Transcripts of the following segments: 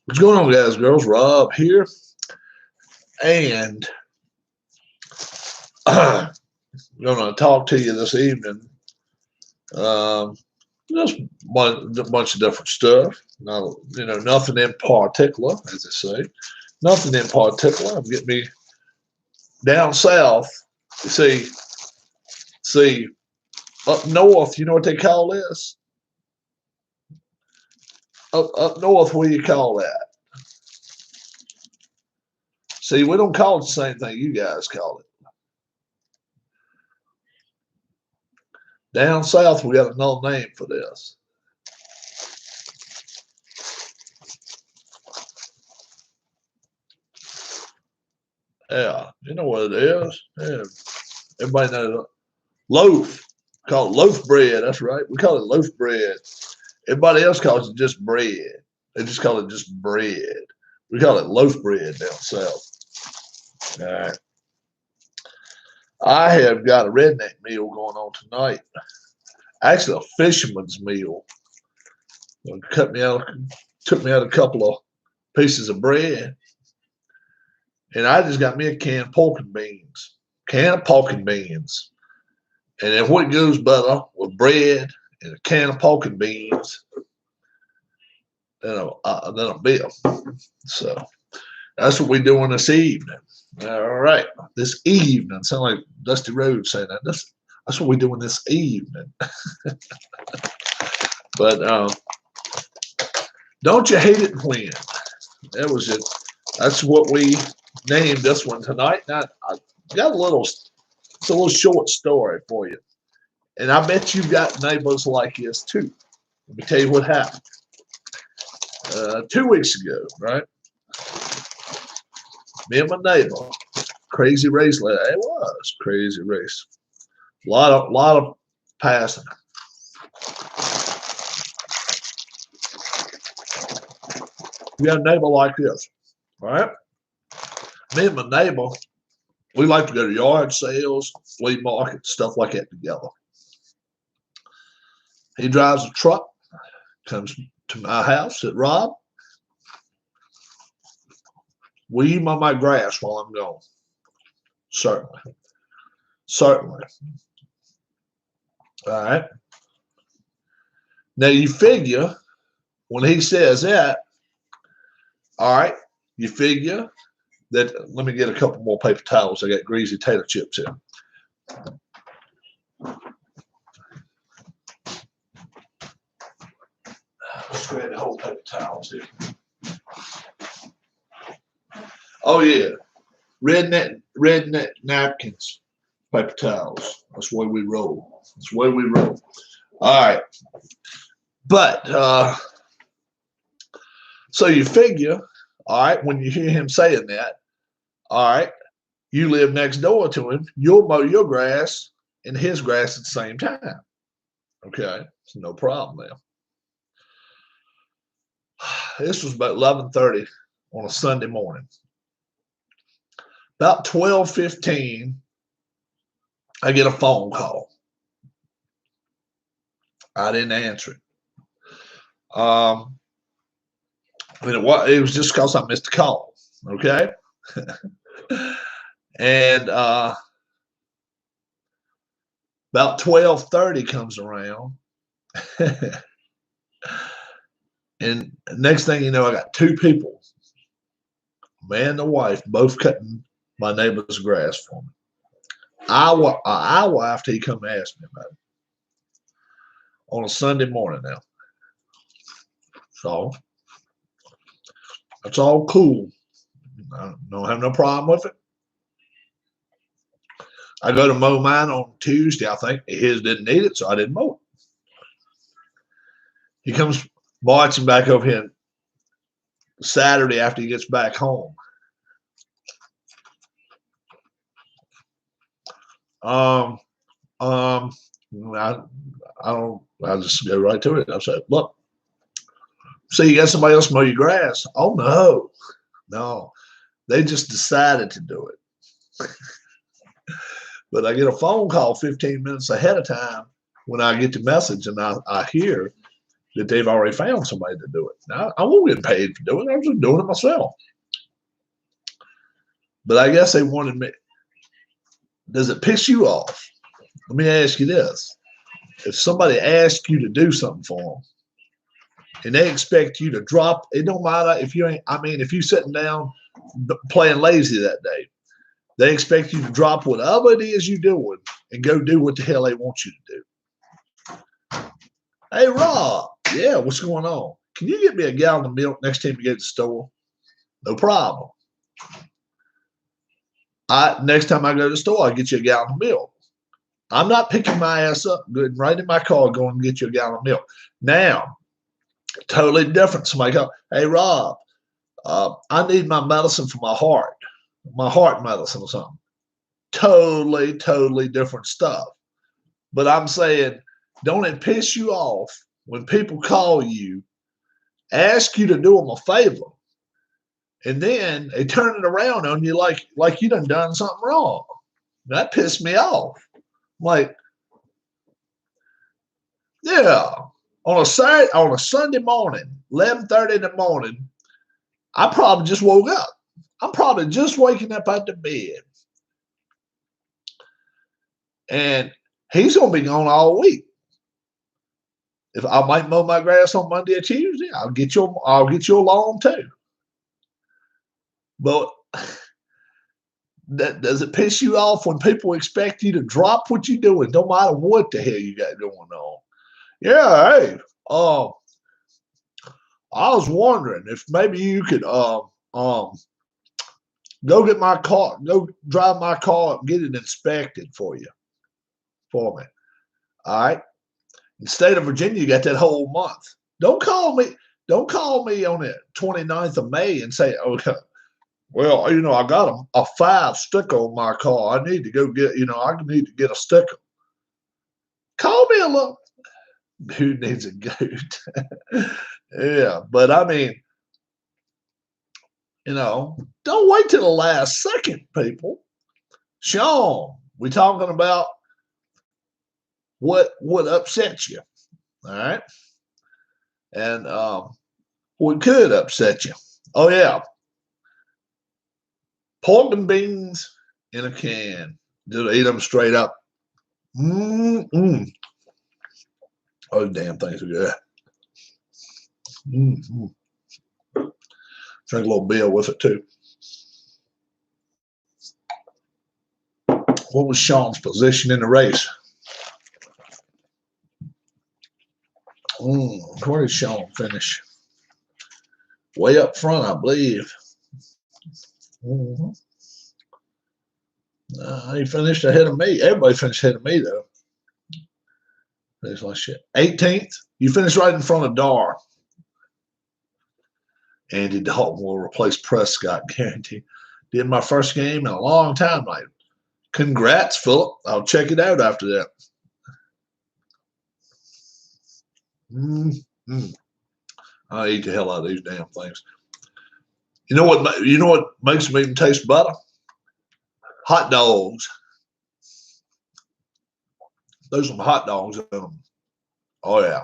What's going on, guys, girls? Rob here, and I'm going to talk to you this evening. Um, just a bunch of different stuff. Not, nothing in particular, as they say. Nothing in particular. I'm getting me down south. You see, up north. You know what they call this? Up north, what do you call that? See, we don't call it the same thing you guys call it. Down south, we got another name for this. Yeah, you know what it is. Yeah. Everybody knows it. Loaf. Call it loaf bread. That's right. We call it loaf bread. Everybody else calls it just bread. They just call it just bread. We call it loaf bread down south. All right. I have got a redneck meal going on tonight. Actually, a fisherman's meal. Took me out a couple of pieces of bread, and I just got me a can of pork and beans. Can of pork and beans. And then what goes better with bread and a can of pork and beans than a bill. So that's what we're doing this evening. All right. This evening. Sound like Dusty Rhodes saying that. That's what we're doing this evening. But don't you hate it when? That was it. That's what we named this one tonight. Now, I got it's a little short story for you. And I bet you've got neighbors like this too. Let me tell you what happened. 2 weeks ago, right? Me and my neighbor, crazy race. It was crazy race. A lot of passing. We got a neighbor like this, right? Me and my neighbor, we like to go to yard sales, flea market, stuff like that together. He drives a truck, comes to my house, said, Rob, will you mow my grass while I'm gone? Certainly. Certainly. All right. Now you figure when he says that, all right, you figure that, let me get a couple more paper towels. I got greasy tater chips here. Let's grab the whole paper towels here. Oh yeah, redneck napkins, paper towels. That's the way we roll. That's the way we roll. All right, but so you figure, all right, when you hear him saying that, all right, you live next door to him, you'll mow your grass and his grass at the same time. Okay, it's no problem there. This was about 11:30 on a Sunday morning. About 12:15, I get a phone call. I didn't answer it. It was just because I missed a call. Okay. And about 12:30 comes around. And next thing you know, I got two people, man and the wife, both cutting my neighbor's grass for me. An hour after he come and asked me about it. On a Sunday morning now. So that's all cool. I don't have no problem with it. I go to mow mine on Tuesday, I think. His didn't need it, so I didn't mow it. He comes marching back over here Saturday after he gets back home. I just go right to it. I said, look, so you got somebody else mow your grass? Oh, no. They just decided to do it. But I get a phone call 15 minutes ahead of time when I get the message, and I hear that they've already found somebody to do it. Now, I won't get paid for doing it. I'm just doing it myself. But I guess they wanted me. Does it piss you off? Let me ask you this. If somebody asks you to do something for them and they expect you to drop, it don't matter if you ain't, I mean, if you're sitting down playing lazy that day, they expect you to drop whatever it is you're doing and go do what the hell they want you to do. Hey, Rob. Yeah, what's going on? Can you get me a gallon of milk next time you go to the store? No problem. Next time I go to the store, I'll get you a gallon of milk. I'm not picking my ass up, good, right in my car, going and get you a gallon of milk. Now, totally different. Somebody go, hey, Rob, I need my medicine for my heart medicine or something. Totally different stuff. But I'm saying, don't it piss you off when people call you, ask you to do them a favor, and then they turn it around on you like you done something wrong? That pissed me off. Like, yeah, on a Sunday morning, 11:30 in the morning, I probably just woke up. I'm probably just waking up out the bed. And he's going to be gone all week. If I might mow my grass on Monday or Tuesday, I'll get you along too. But does it piss you off when people expect you to drop what you're doing, no matter what the hell you got going on? Yeah, hey, I was wondering if maybe you could go get my car, go drive my car and get it inspected for me. All right. In the state of Virginia, you got that whole month. Don't call me on the 29th of May and say, okay, well, I got a 5 sticker on my car. I need to go get, I need to get a sticker. Call me a little. Who needs a goat? Yeah, but I mean, don't wait till the last second, people. Sean, we talking about what upsets you, all right? And what could upset you. Oh, yeah. Pork and beans in a can. Just eat them straight up. Oh, damn things are good. Drink a little beer with it, too. What was Sean's position in the race? Where did Sean finish? Way up front, I believe. He finished ahead of me. Everybody finished ahead of me, though. It's like shit. 18th. You finished right in front of Dar. Andy Dalton will replace Prescott, guaranteed. Did my first game in a long time. Like, congrats, Philip. I'll check it out after that. I eat the hell out of these damn things. You know what makes them even taste better? Hot dogs. There's some hot dogs in them. Oh, yeah.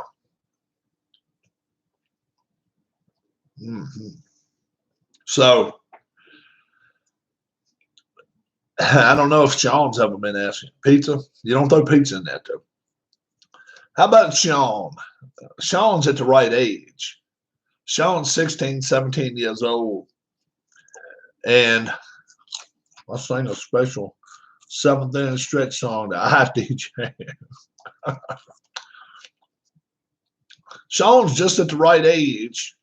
So, I don't know if Sean's ever been asking. Pizza? You don't throw pizza in that, though. How about Sean? Sean's at the right age. Sean's 16, 17 years old. And I sang a special 7th inning stretch song to IDJ. Sean's just at the right age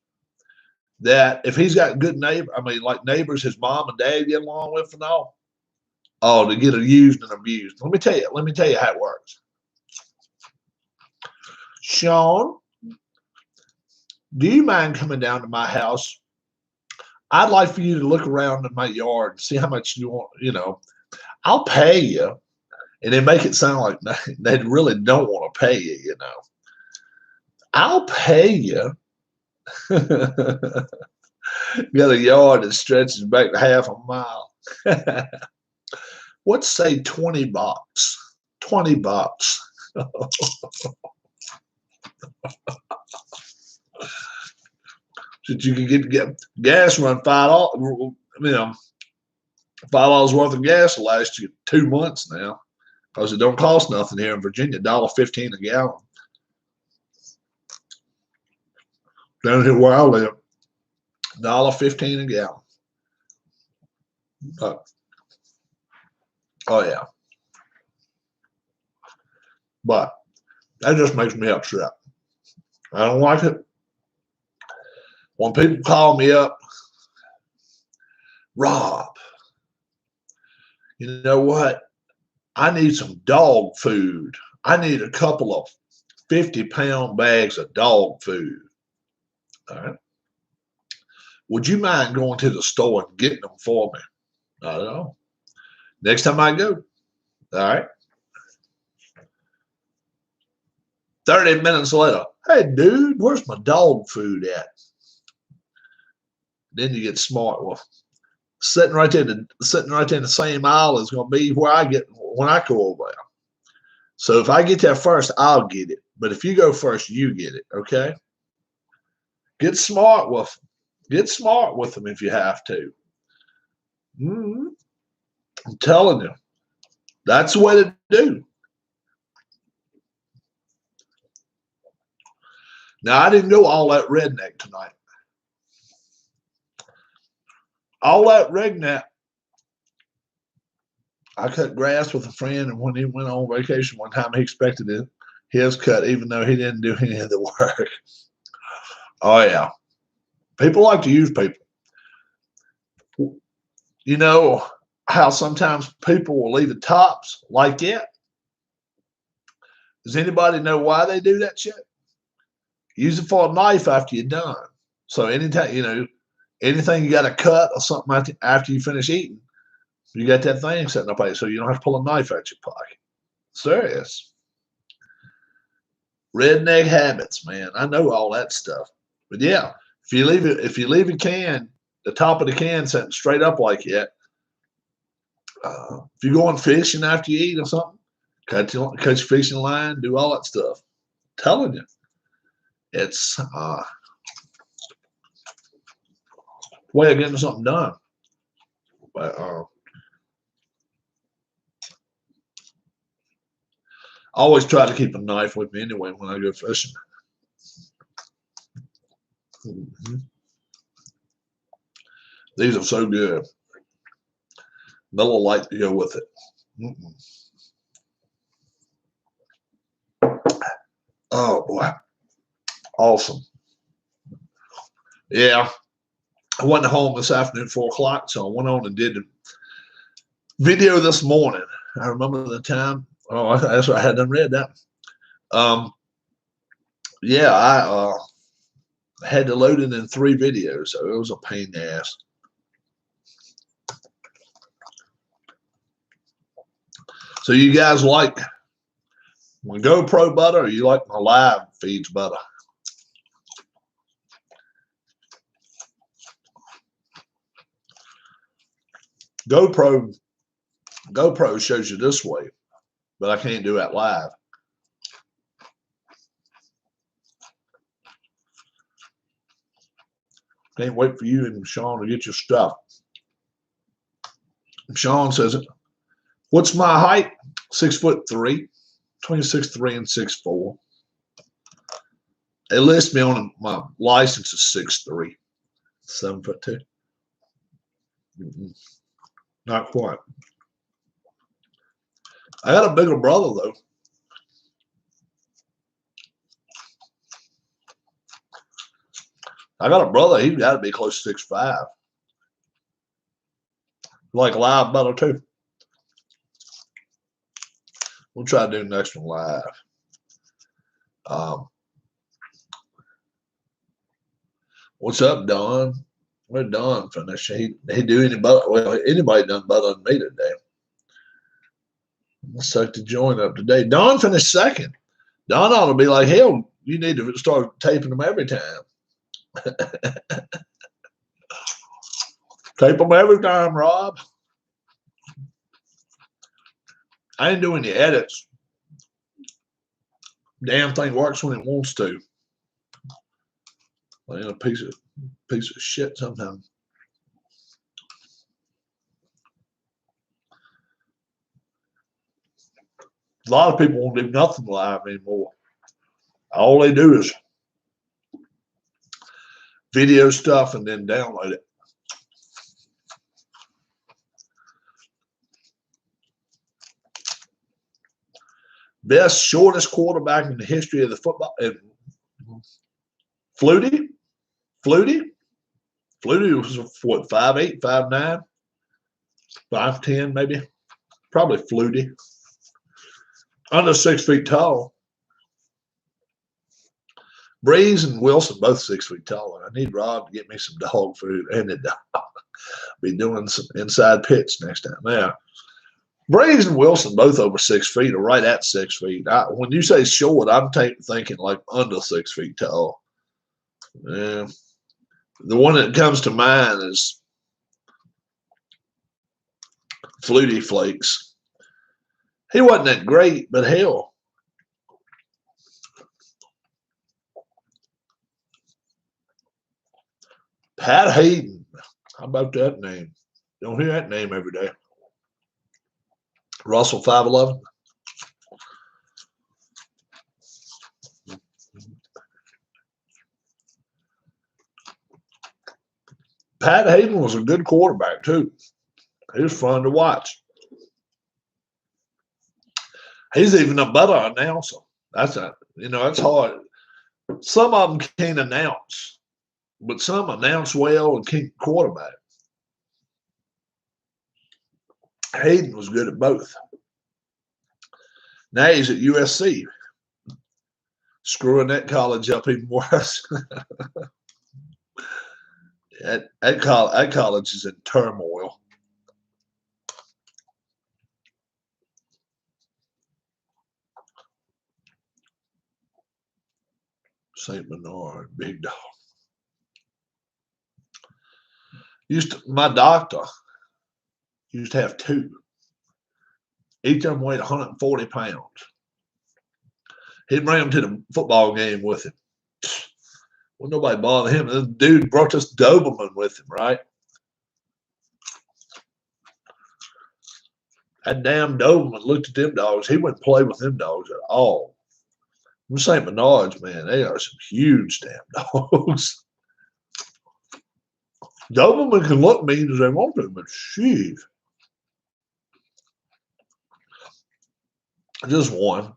that if he's got good neighbors his mom and dad get along with and all, to get used and abused. Let me tell you how it works. Sean, do you mind coming down to my house? I'd like for you to look around in my yard and see how much you want, I'll pay you. And they make it sound like they really don't want to pay you, I'll pay you. Got a yard that stretches back to half a mile. Let's say $20. $20. That you can get gas run $5, $5 worth of gas will last you 2 months now, because it don't cost nothing here in Virginia. $1.15 a gallon. Down here where I live, $1.15 a gallon. Oh yeah, but that just makes me upset. I don't like it when people call me up, Rob, you know what? I need some dog food. I need a couple of 50-pound bags of dog food. All right. Would you mind going to the store and getting them for me? I don't know. Next time I go. All right. 30 minutes later, hey, dude, where's my dog food at? Then you get smart. Well, sitting right there in the same aisle is going to be where I get when I go over there. So if I get there first, I'll get it. But if you go first, you get it. Okay. Get smart with them. Get smart with them if you have to. Mm-hmm. I'm telling you, that's the way to do. Now, I didn't go all that redneck tonight. All that redneck, I cut grass with a friend, and when he went on vacation one time, he expected his cut, even though he didn't do any of the work. Oh, yeah. People like to use people. You know how sometimes people will leave the tops like that? Does anybody know why they do that shit? Use it for a knife after you're done. So anytime, anything you got to cut or something after you finish eating, you got that thing sitting up there, so you don't have to pull a knife out your pocket. Serious. Redneck habits, man. I know all that stuff. But yeah, if you leave a can, the top of the can sitting straight up like that, if you're going fishing after you eat or something, catch your fishing line, do all that stuff. I'm telling you, it's way of getting something done. But I always try to keep a knife with me anyway when I go fishing. Mm-hmm. These are so good. Miller Lite to go with it. Mm-mm. Oh boy, awesome. Yeah, I wasn't home this afternoon at 4 o'clock, so I went on and did the video this morning. I remember the time. Oh, that's right. I hadn't read that. Yeah, I had to load it in 3 videos, so it was a pain in the ass. So you guys like my GoPro butter, or you like my live feeds butter? GoPro shows you this way, but I can't do that live. Can't wait for you and Sean to get your stuff. Sean says, what's my height? 6'3", 26'3" and 6'4". They list me on my license is 6'3", 7'2". Not quite. I got a bigger brother though. I got a brother. He's got to be close to 6'5". Like live butter too. We'll try to do the next one live. What's up, Don? Where Don finished? He do any better? Well, anybody done better than me today. Let's suck the joint up today. Don finished second. Don ought to be like, hell, you need to start taping them every time. Tape them every time, Rob. I ain't doing the edits. Damn thing works when it wants to. Like a piece of shit sometimes. A lot of people won't do nothing live anymore. All they do is video stuff and then download it. Best shortest quarterback in the history of the football. Flutie was what, 5'8", 5'9", 5'10", maybe. Probably Flutie. Under 6 feet tall. Breeze and Wilson both 6 feet tall. I need Rob to get me some dog food and a dog. Be doing some inside pitch next time. Now, Breeze and Wilson both over 6 feet, or right at 6 feet. When you say short, I'm thinking like under 6 feet tall. Yeah. The one that comes to mind is Flutie Flakes. He wasn't that great, but hell. Pat Hayden. How about that name? Don't hear that name every day. Russell 5'11". Pat Hayden was a good quarterback too. He was fun to watch. He's even a better announcer. That's hard. Some of them can't announce, but some announce well and can't quarterback. Hayden was good at both. Now he's at USC, screwing that college up even worse. that college is in turmoil. St. Bernard, big dog. My doctor used to have two. Each of them weighed 140 pounds. He'd bring them to the football game with him. Well, nobody bother him. This dude brought this Doberman with him, right? That damn Doberman looked at them dogs. He wouldn't play with them dogs at all. Them St. Bernards, man, they are some huge damn dogs. Doberman can look mean as they want to, but sheesh. Just one.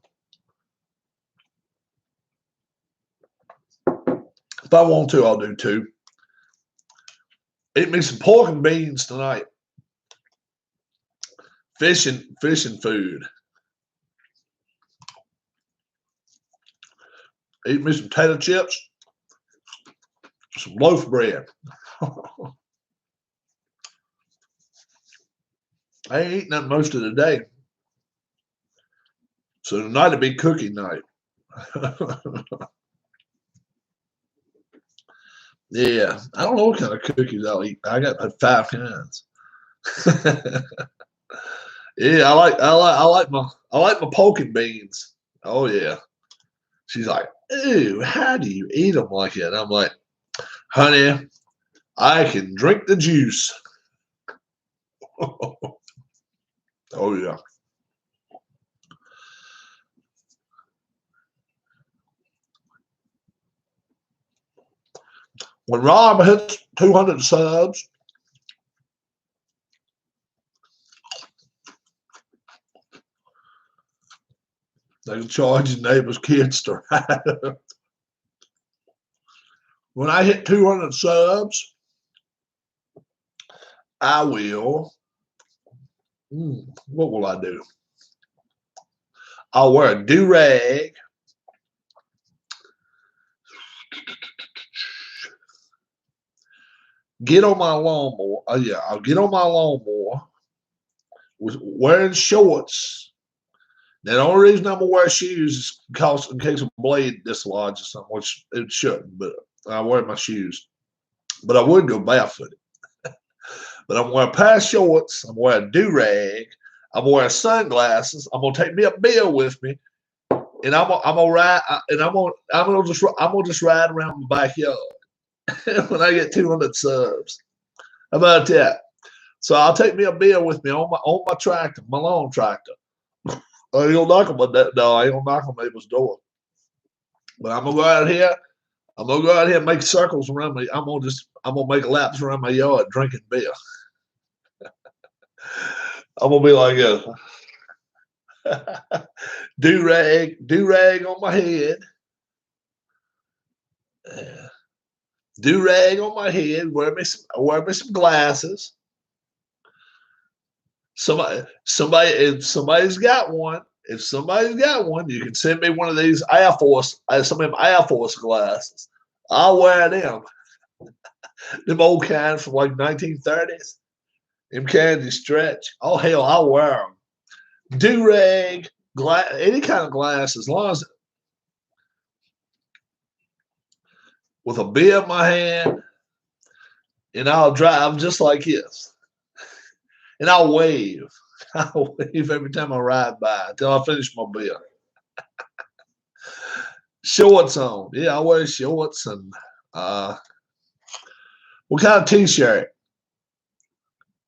If I want to, I'll do two. Eat me some pork and beans tonight. Fishing food. Eat me some potato chips, some loaf bread. I ain't eating that most of the day. So tonight will be cookie night. Yeah, I don't know what kind of cookies I'll eat. I got about 5 kinds. Yeah, I like my pork and beans. Oh yeah. She's like, "Ooh, how do you eat them like that?" And I'm like, "Honey, I can drink the juice." Oh yeah. When Rob hits 200 subs, they can charge his neighbor's kids to ride. When I hit 200 subs, I will. What will I do? I'll wear a do-rag. Get on my lawnmower. I'll get on my lawnmower with wearing shorts. Now, the only reason I'm gonna wear shoes is because in case a blade dislodges or something, which it shouldn't, but I wear my shoes. But I would go barefooted. But I'm gonna wear a pair of shorts. I'm gonna wear a do-rag. I'm gonna wear sunglasses. I'm gonna take me a bill with me, and I'm gonna ride. And I'm gonna just ride around my backyard. when I get 200 subs. How about that? So I'll take me a beer with me on my tractor, my lawn tractor. I ain't gonna knock on my no, I ain't gonna knock on neighbor's door. But I'm gonna go out here. I'm gonna go out here and make circles around me. I'm gonna make laps around my yard drinking beer. I'm gonna be like a do rag on my head. Do rag on my head. Wear me some glasses. If somebody's got one, you can send me one of these Air Force, some of them Air Force glasses. I'll wear them. Them old kinds from like 1930s. Them kinds of stretch. Oh hell, I'll wear them. Do rag, any kind of glass, as long as with a beer in my hand, and I'll drive just like this. And I'll wave. I'll wave every time I ride by until I finish my beer. Shorts on. Yeah, I wear shorts and what kind of t-shirt?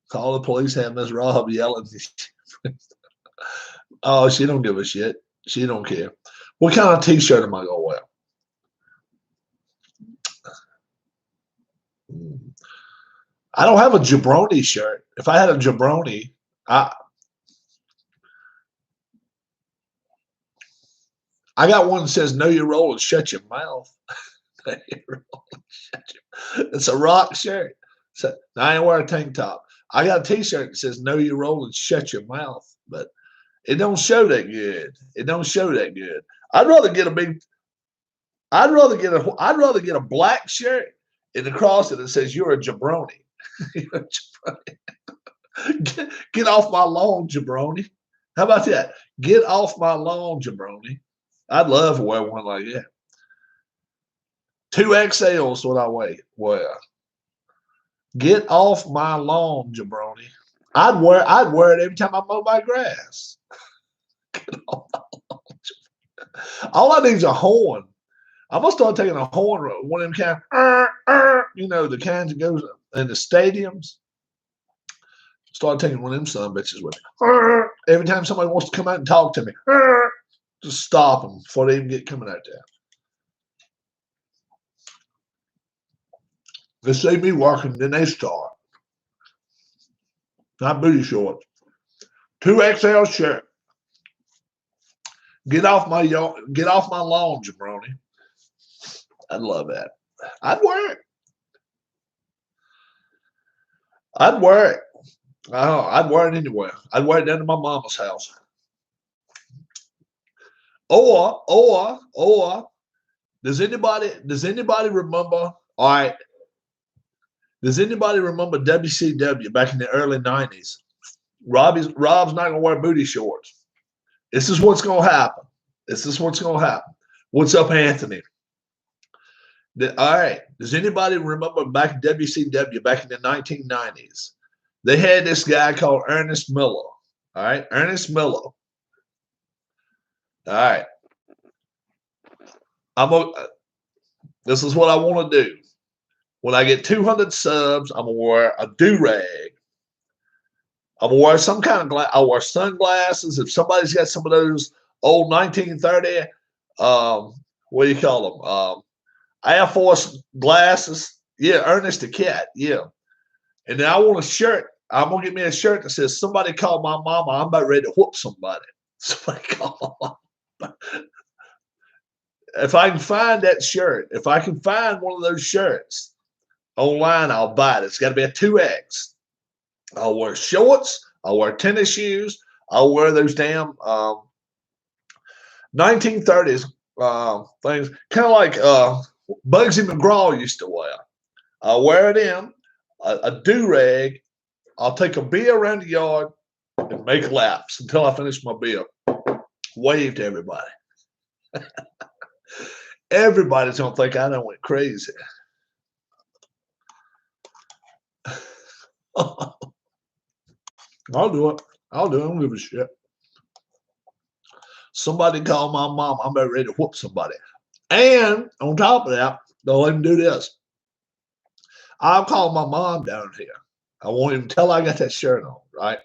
Call the police, have Miss Rob yelling. Oh, she don't give a shit. She don't care. What kind of t-shirt am I gonna wear? I don't have a jabroni shirt. If I had a jabroni, I got one that says "Know your role and shut your mouth." It's a rock shirt. So I ain't wear a tank top. I got a t-shirt that says "Know your role and shut your mouth," but it don't show that good. It don't show that good. I'd rather get a black shirt and across it says "You're a jabroni." Get off my lawn, jabroni. How about that? Get off my lawn, jabroni. I'd love to wear one like that. 2XL is what I wear. Get off my lawn, jabroni. I'd wear it every time I mow my grass. All I need is a horn. I'm gonna start taking a horn, one of them kind, the kinds that goes in the stadiums. Start taking one of them son bitches with me. Every time somebody wants to come out and talk to me, just stop them before they even get coming out there. They see me working, then they start. Not booty shorts. 2XL shirt. Get off my lawn, jabroni. I'd love that. I'd wear it. I'd wear it anywhere. I'd wear it down to my mama's house. Or does anybody remember? All right. Does anybody remember WCW back in the early 90s? Rob's not gonna wear booty shorts. This is what's gonna happen. What's up, Anthony? All right. Does anybody remember back in WCW back in the 1990s? They had this guy called Ernest Miller. All right, Ernest Miller. All right. This is what I want to do. When I get 200 subs, I'm gonna wear a do-rag. I'm gonna wear some kind of glass. I'll wear sunglasses. If somebody's got some of those old 1930, what do you call them? Air Force glasses. Yeah, Ernest the Cat. Yeah. And then I want a shirt. I'm gonna get me a shirt that says "Somebody call my mama. I'm about ready to whoop somebody." Somebody call my mama. If I can find that shirt, if I can find one of those shirts online, I'll buy it. It's got to be a 2X. I'll wear shorts. I'll wear tennis shoes. I'll wear those damn 1930s things, kind of like Bugsy McGraw used to wear. I'll wear it in a do-rag. I'll take a beer around the yard and make laps until I finish my beer. Wave to everybody. Everybody's going to think I done went crazy. I'll do it. I don't give a shit. Somebody call my mom. I'm about ready to whoop somebody. And on top of that, they'll even do this. I'll call my mom down here. I won't even tell her I got that shirt on, right?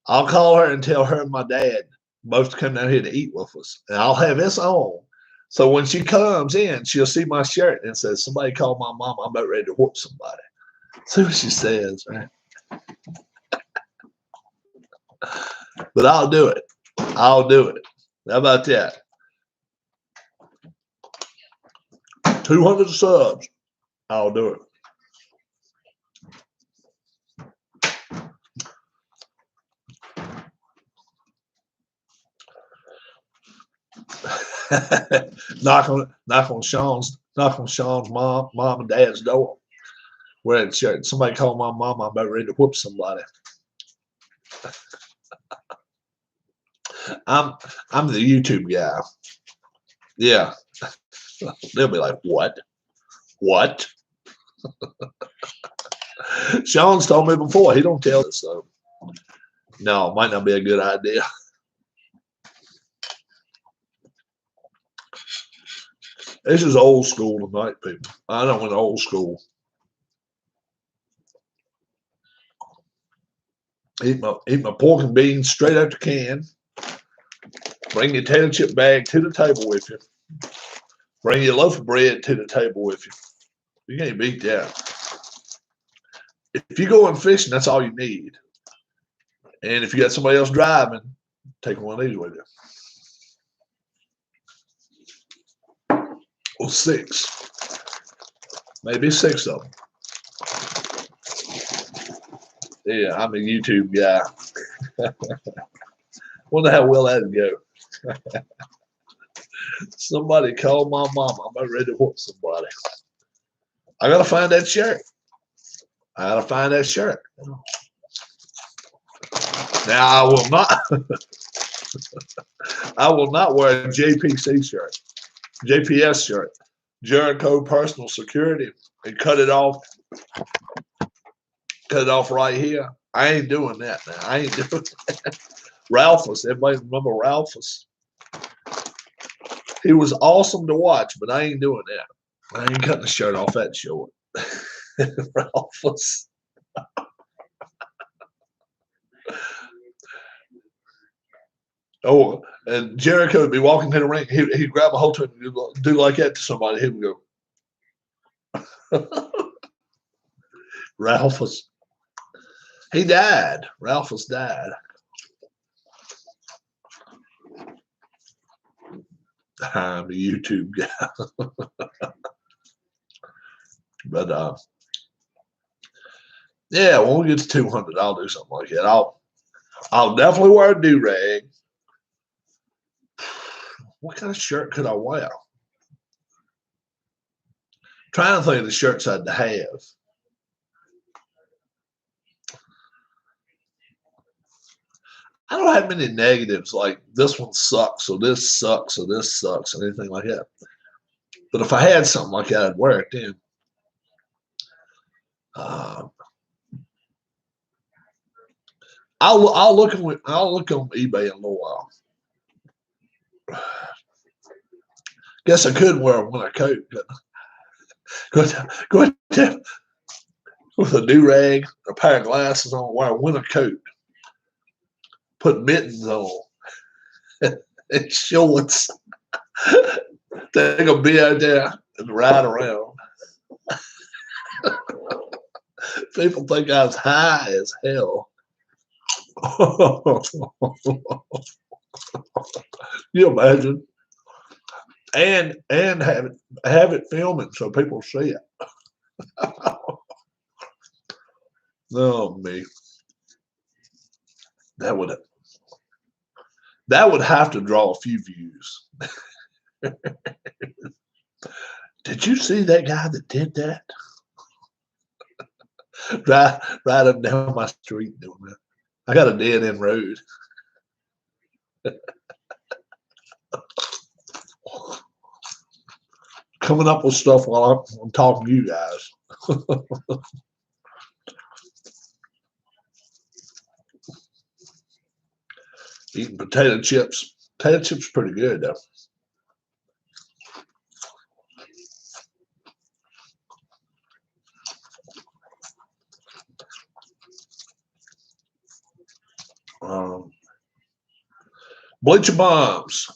I'll call her and tell her and my dad both to come down here to eat with us. And I'll have this on. So when she comes in, she'll see my shirt and says, somebody called my mom. I'm about ready to whoop somebody. See what she says, right? But I'll do it. I'll do it. How about that? 200 subs. I'll do it. knock on Sean's mom and dad's door. We're at church. Somebody called my mom. I'm about ready to whoop somebody. I'm the YouTube guy. Yeah. They'll be like, what? What? Sean's told me before. He don't tell us, so no, might not be a good idea. This is old school tonight, people. I don't want old school. Eat my pork and beans straight out the can. Bring your tater chip bag to the table with you. Bring your loaf of bread to the table with you. You can't beat that. If you go fishing, that's all you need. And if you got somebody else driving, take one of these with you. Well, 6. Maybe 6 of them. Yeah, I'm a YouTube guy. Wonder how well that'd go. Somebody called my mom. I'm about ready to whoop somebody. I gotta find that shirt. Now I will not. I will not wear a JPC shirt, JPS shirt, Jericho Personal Security, and cut it off right here. I ain't doing that now. I ain't doing that. Ralphus, everybody remember Ralphus? He was awesome to watch, but I ain't doing that. I ain't cutting the shirt off that short. Ralphus. Oh, and Jericho would be walking to the ring. He'd grab a hold to it and do like that to somebody. He would go. Ralphus. He died. Ralphus died. I'm a YouTube guy. But yeah, when we get to 200, I'll do something like that. I'll definitely wear a do-rag. What kind of shirt could I wear? I'm trying to think of the shirts I'd have. I don't have many negatives like this one sucks or this sucks or this sucks or anything like that. But if I had something like that, I'd wear it then. I'll look on eBay in a little while. Guess I could wear a winter coat. Go ahead with a do-rag, a pair of glasses on, wear a winter coat, put mittens on, and shorts. They're gonna be out there and ride around. People think I was high as hell. You imagine? And have it filming so people see it. Oh me. That would have to draw a few views. Did you see that guy that did that? right up down my street doing that. I got a dead end road. Coming up with stuff while I'm talking to you guys. Eating potato chips. Potato chips pretty good though. Bleacher Bums.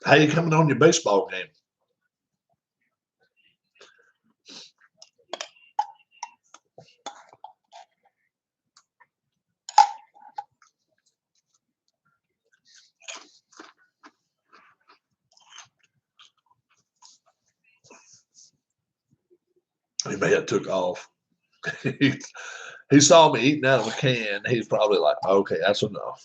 How you coming on your baseball game? He may have took off. He saw me eating out of a can. He's probably like, okay, that's enough.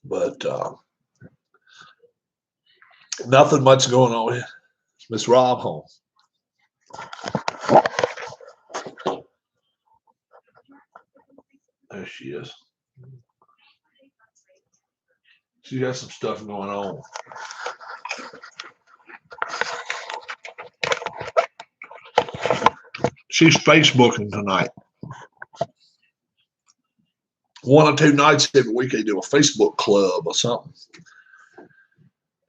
But nothing much going on here. Miss Rob home. There she is. She got some stuff going on. She's Facebooking tonight. 1 or 2 nights every week they do a Facebook club or something.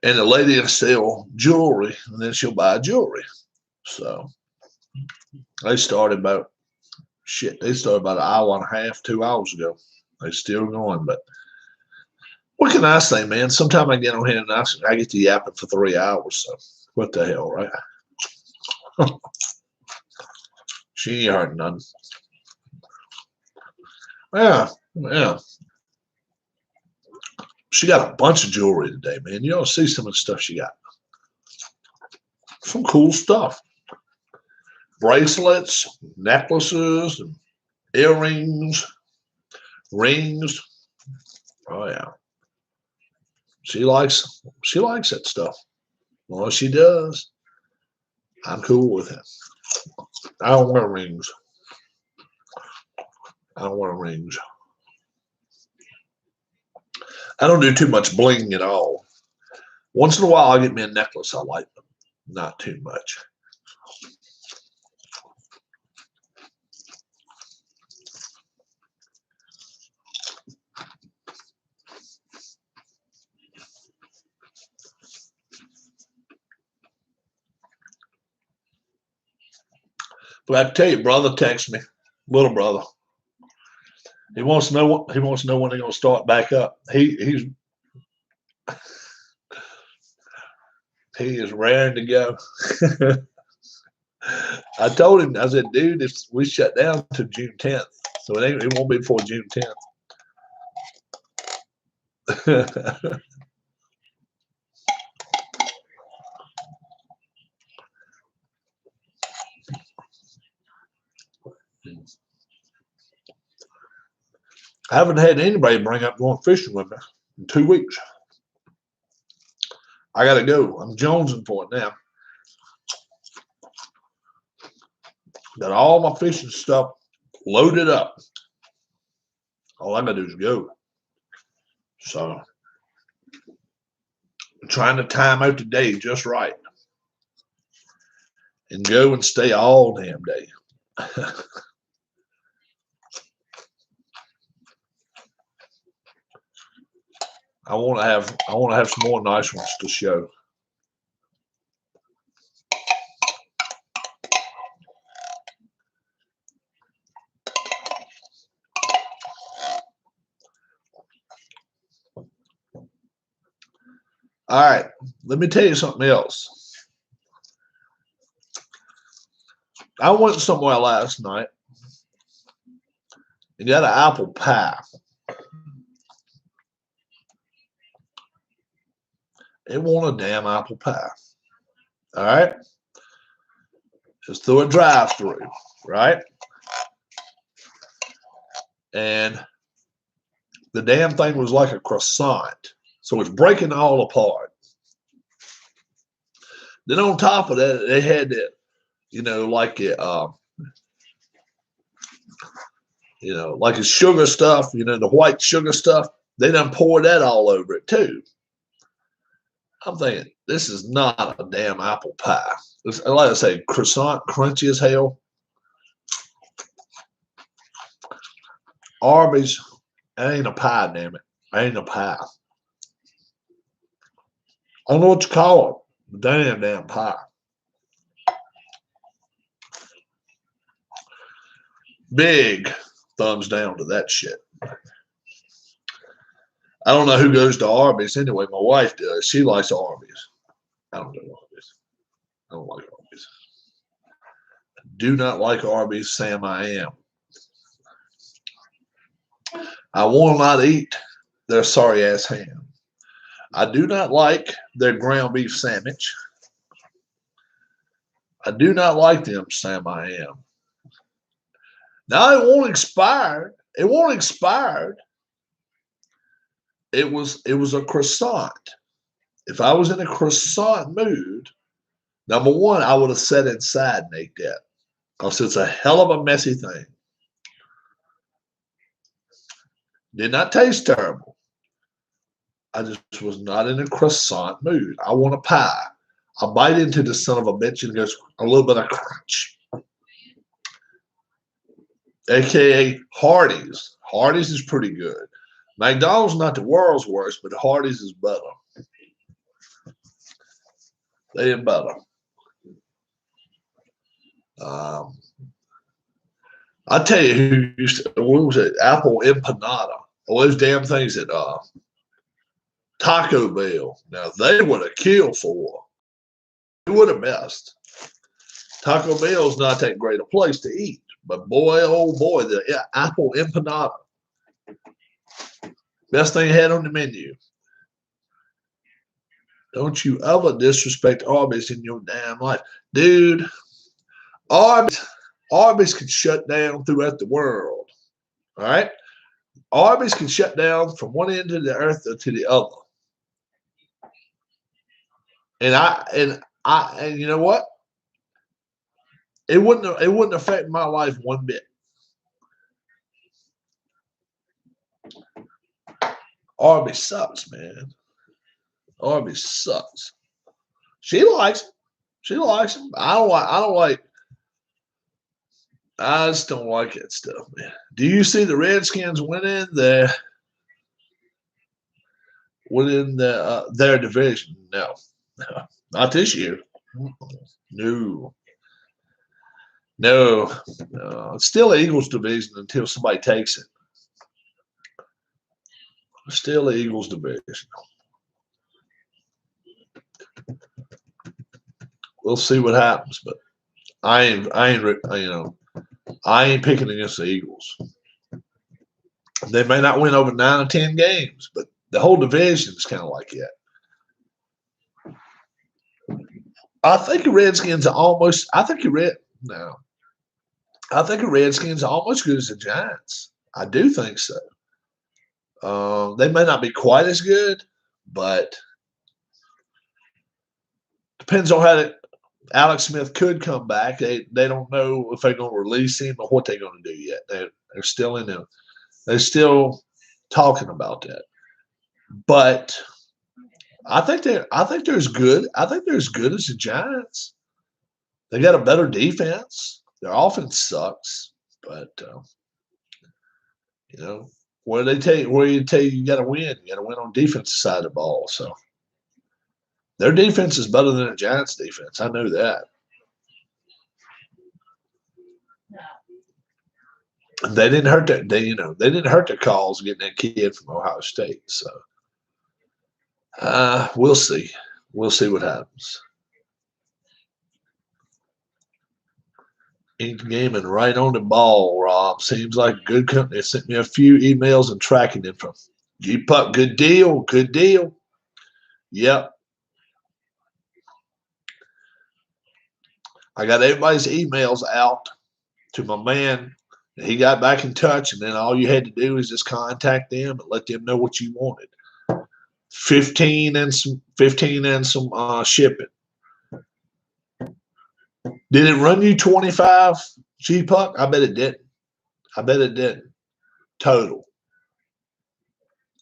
And the lady will sell jewelry, and then she'll buy jewelry. So they started about an hour and a half, 2 hours ago. They're still going, but what can I say, man? Sometimes I get on here and I get to yapping for 3 hours. So what the hell, right? She ain't heard none. Yeah. She got a bunch of jewelry today, man. You don't see some of the stuff she got. Some cool stuff. Bracelets, necklaces, and earrings, rings. Oh yeah. She likes that stuff. Well, she does. I'm cool with it. I don't wear rings. I don't do too much bling at all. Once in a while, I'll get me a necklace. I like them. Not too much. But I tell you, brother texts me, little brother. He wants to know when they're going to start back up. He is raring to go. I told him, I said, dude, if we shut down to June 10th, so it won't be before June 10th. I haven't had anybody bring up going fishing with me in 2 weeks. I got to go. I'm jonesing for it now. Got all my fishing stuff loaded up. All I got to do is go. So I'm trying to time out the day just right and go and stay all damn day. I want to have some more nice ones to show. All right, let me tell you something else. I went somewhere last night and got an apple pie. It wasn't a damn apple pie. All right. Just through a drive-through, right? And the damn thing was like a croissant. So it's breaking all apart. Then on top of that, they had it, like a sugar stuff, the white sugar stuff. They done poured that all over it too. I'm thinking, this is not a damn apple pie. It's, like I say, croissant, crunchy as hell. Arby's, that ain't a pie, damn it. Ain't a pie. I don't know what you call it. Damn pie. Big thumbs down to that shit. I don't know who goes to Arby's anyway. My wife does. She likes Arby's. I don't do Arby's. I don't like Arby's. Do not like Arby's, Sam. I am. I will not eat their sorry ass ham. I do not like their ground beef sandwich. I do not like them, Sam. I am. Now it won't expire. It won't expire. It was a croissant. If I was in a croissant mood, number one, I would have sat inside and ate that. Because it's a hell of a messy thing. Did not taste terrible. I just was not in a croissant mood. I want a pie. I bite into the son of a bitch and there's a little bit of crunch. AKA Hardee's. Hardee's is pretty good. McDonald's not the world's worst, but Hardee's is better. They are better. I tell you who used to, what was it? Apple empanada. All those damn things at Taco Bell. Now they would have killed for. They would have messed. Taco Bell's not that great a place to eat, but boy, oh boy, the apple empanada. Best thing had on the menu. Don't you ever disrespect Arby's in your damn life. Dude, Arby's could shut down throughout the world. All right? Arby's can shut down from one end of the earth to the other. And you know what? It wouldn't affect my life one bit. Arby's sucks, man. Arby's sucks. She likes him. She likes him. I just don't like that stuff, man. Do you see the Redskins winning their division? No, not this year. No. It's still Eagles division until somebody takes it. Still the Eagles division. We'll see what happens, but I ain't picking against the Eagles. They may not win over 9 or 10 games, but the whole division is kind of like that. I think the Redskins are almost. I think the Redskins are almost good as the Giants. I do think so. They may not be quite as good, but depends on how Alex Smith could come back. They don't know if they're going to release him or what they're going to do yet. They're still in them. They're still talking about that. But I think they're as good. I think they're as good as the Giants. They got a better defense. Their offense sucks, but where you tell you got to win. You got to win on defensive side of the ball. So their defense is better than the Giants' defense. I know that. They didn't hurt that. They didn't hurt their calls getting that kid from Ohio State. So we'll see. We'll see what happens. Ink Gaming right on the ball, Rob. Seems like a good company. They sent me a few emails and tracking info. G-Pup, good deal. Good deal. Yep. I got everybody's emails out to my man. He got back in touch, and then all you had to do is just contact them and let them know what you wanted. 15 and some shipping. Did it run you 25 G-Puck? I bet it didn't. Total.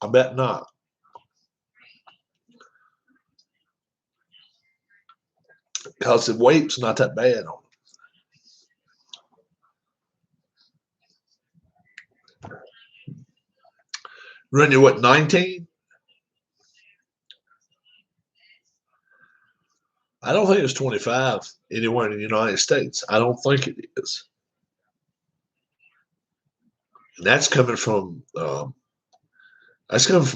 I bet not. Because the weight's not that bad on it. Run you what, 19? I don't think it's 25 anywhere in the United States. I don't think it is. And that's coming from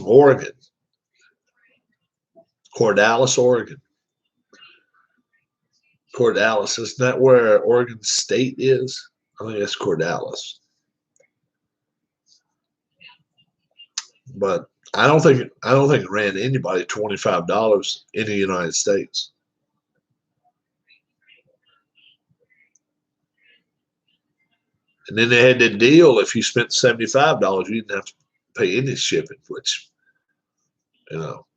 Oregon, Corvallis, Oregon. Corvallis, isn't that where Oregon State is? I think that's Corvallis. But I don't think it ran anybody $25 in the United States. And then they had the deal: if you spent $75, you didn't have to pay any shipping. Which,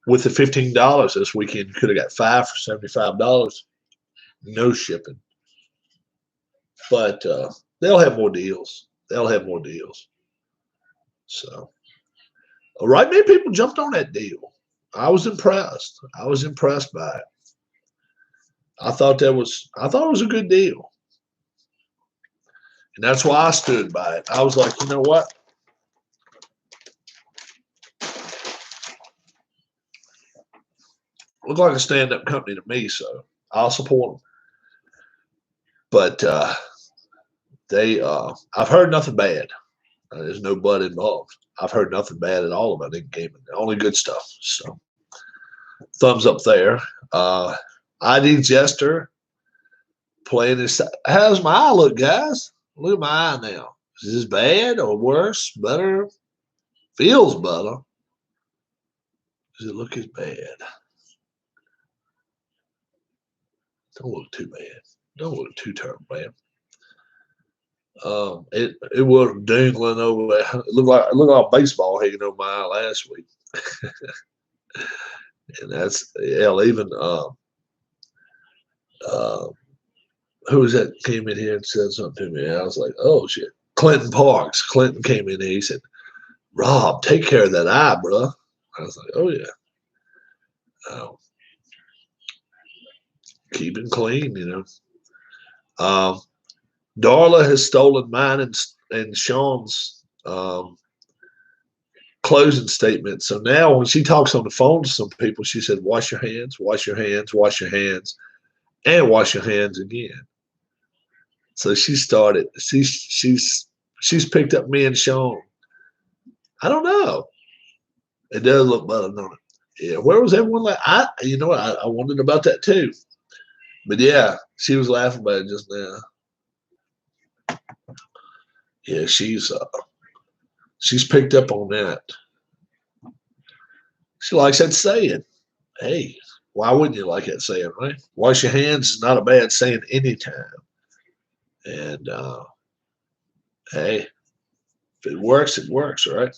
with the $15 this weekend, you could have got 5 for $75, no shipping. But they'll have more deals. So, right, many people jumped on that deal. I was impressed. By it. I thought it was a good deal. And that's why I stood by it. I was like, you know what? Look like a stand-up company to me, so I'll support them. But I've heard nothing bad. There's no blood involved. I've heard nothing bad at all about it gaming. Only good stuff. So, thumbs up there. ID Jester playing this. How's my eye look, guys? Look at my eye now. Is this bad or worse? Better? Feels better. Does it look as bad? Don't look too bad. Don't look too terrible bad. It was dangling over there. It looked like a baseball hanging over my eye last week. And that's even who was that came in here and said something to me? I was like, oh shit. Clinton Parks. Clinton came in here. He said, Rob, take care of that eye, bro. I was like, oh yeah. Keep it clean, Darla has stolen mine and Sean's closing statement. So now when she talks on the phone to some people, she said, wash your hands, wash your hands, wash your hands, and wash your hands again. So she started, she's picked up me and Sean. I don't know. It does look better, don't it? Yeah. Where was everyone like? I wondered about that too. But yeah, she was laughing about it just now. Yeah, she's picked up on that. She likes that saying. Hey, why wouldn't you like that saying, right? Wash your hands is not a bad saying anytime. And hey, if it works, right?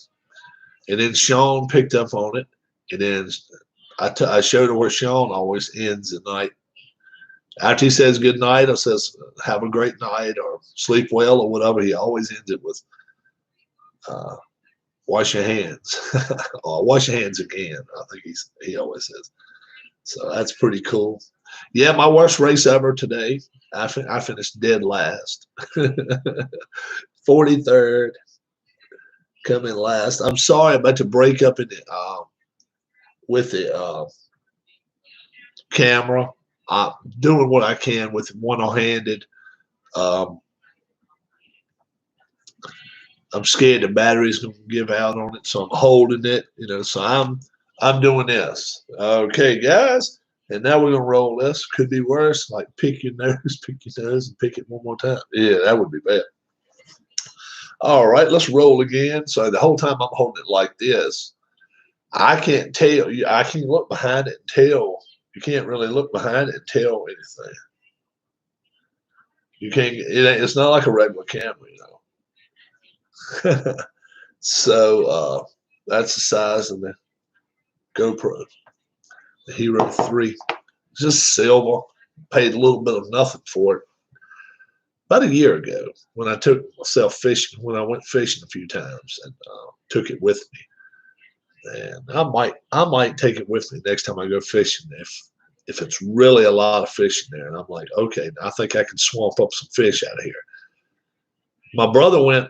And then Sean picked up on it. And then I showed her where Sean always ends the night. After he says good night or says have a great night or sleep well or whatever, he always ends it with wash your hands or wash your hands again. I think he always says. So that's pretty cool. Yeah, my worst race ever today. I finished dead last. 43rd, coming last. I'm sorry about to break up in with the camera. I'm doing what I can with one-handed. I'm scared the battery's going to give out on it, so I'm holding it. So I'm doing this. Okay, guys, and now we're going to roll this. Could be worse. Like pick your nose, and pick it one more time. Yeah, that would be bad. All right, let's roll again. So the whole time I'm holding it like this, I can't tell. I can look behind it and tell. You can't really look behind it and tell anything. You can't. It's not like a regular camera, So that's the size of the GoPro, the Hero 3. It's just silver. Paid a little bit of nothing for it. About a year ago, when I took myself fishing, when I went fishing a few times and took it with me. And I might take it with me next time I go fishing if it's really a lot of fish in there. And I'm like, okay, I think I can swamp up some fish out of here. My brother went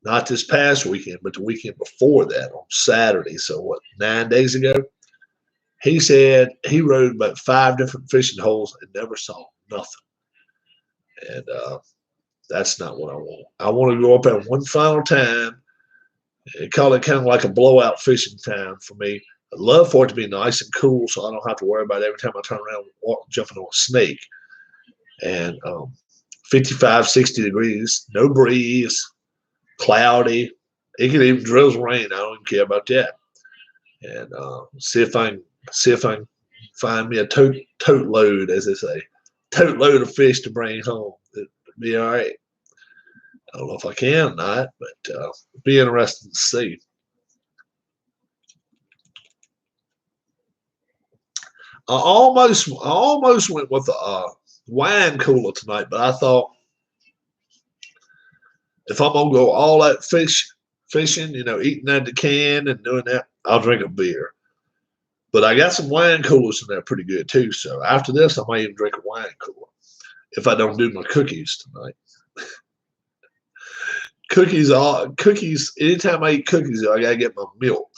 not this past weekend, but the weekend before that on Saturday. So what, 9 days ago? He said he rode about 5 different fishing holes and never saw nothing. And that's not what I want. I want to go up there one final time and call it kind of like a blowout fishing time for me. I'd love for it to be nice and cool so I don't have to worry about it every time I turn around jumping on a snake. And 55, 60 degrees, no breeze, cloudy. It could even drizzle rain. I don't even care about that. And see if I can find me a tote load, as they say, tote load of fish to bring home. It'd be all right. I don't know if I can or not, but it'd be interesting to see. I almost went with a wine cooler tonight, but I thought if I'm gonna go all that fishing, eating out the can and doing that, I'll drink a beer. But I got some wine coolers in there pretty good too. So after this, I might even drink a wine cooler if I don't do my cookies tonight. Cookies. Anytime I eat cookies, I gotta get my milk.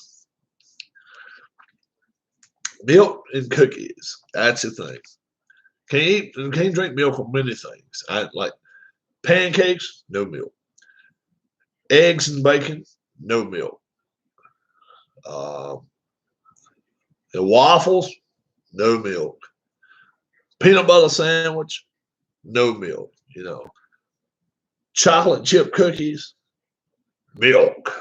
Milk and cookies. That's the thing. Can't drink milk on many things. I like pancakes, no milk. Eggs and bacon, no milk. The waffles, no milk. Peanut butter sandwich, no milk. Chocolate chip cookies, milk.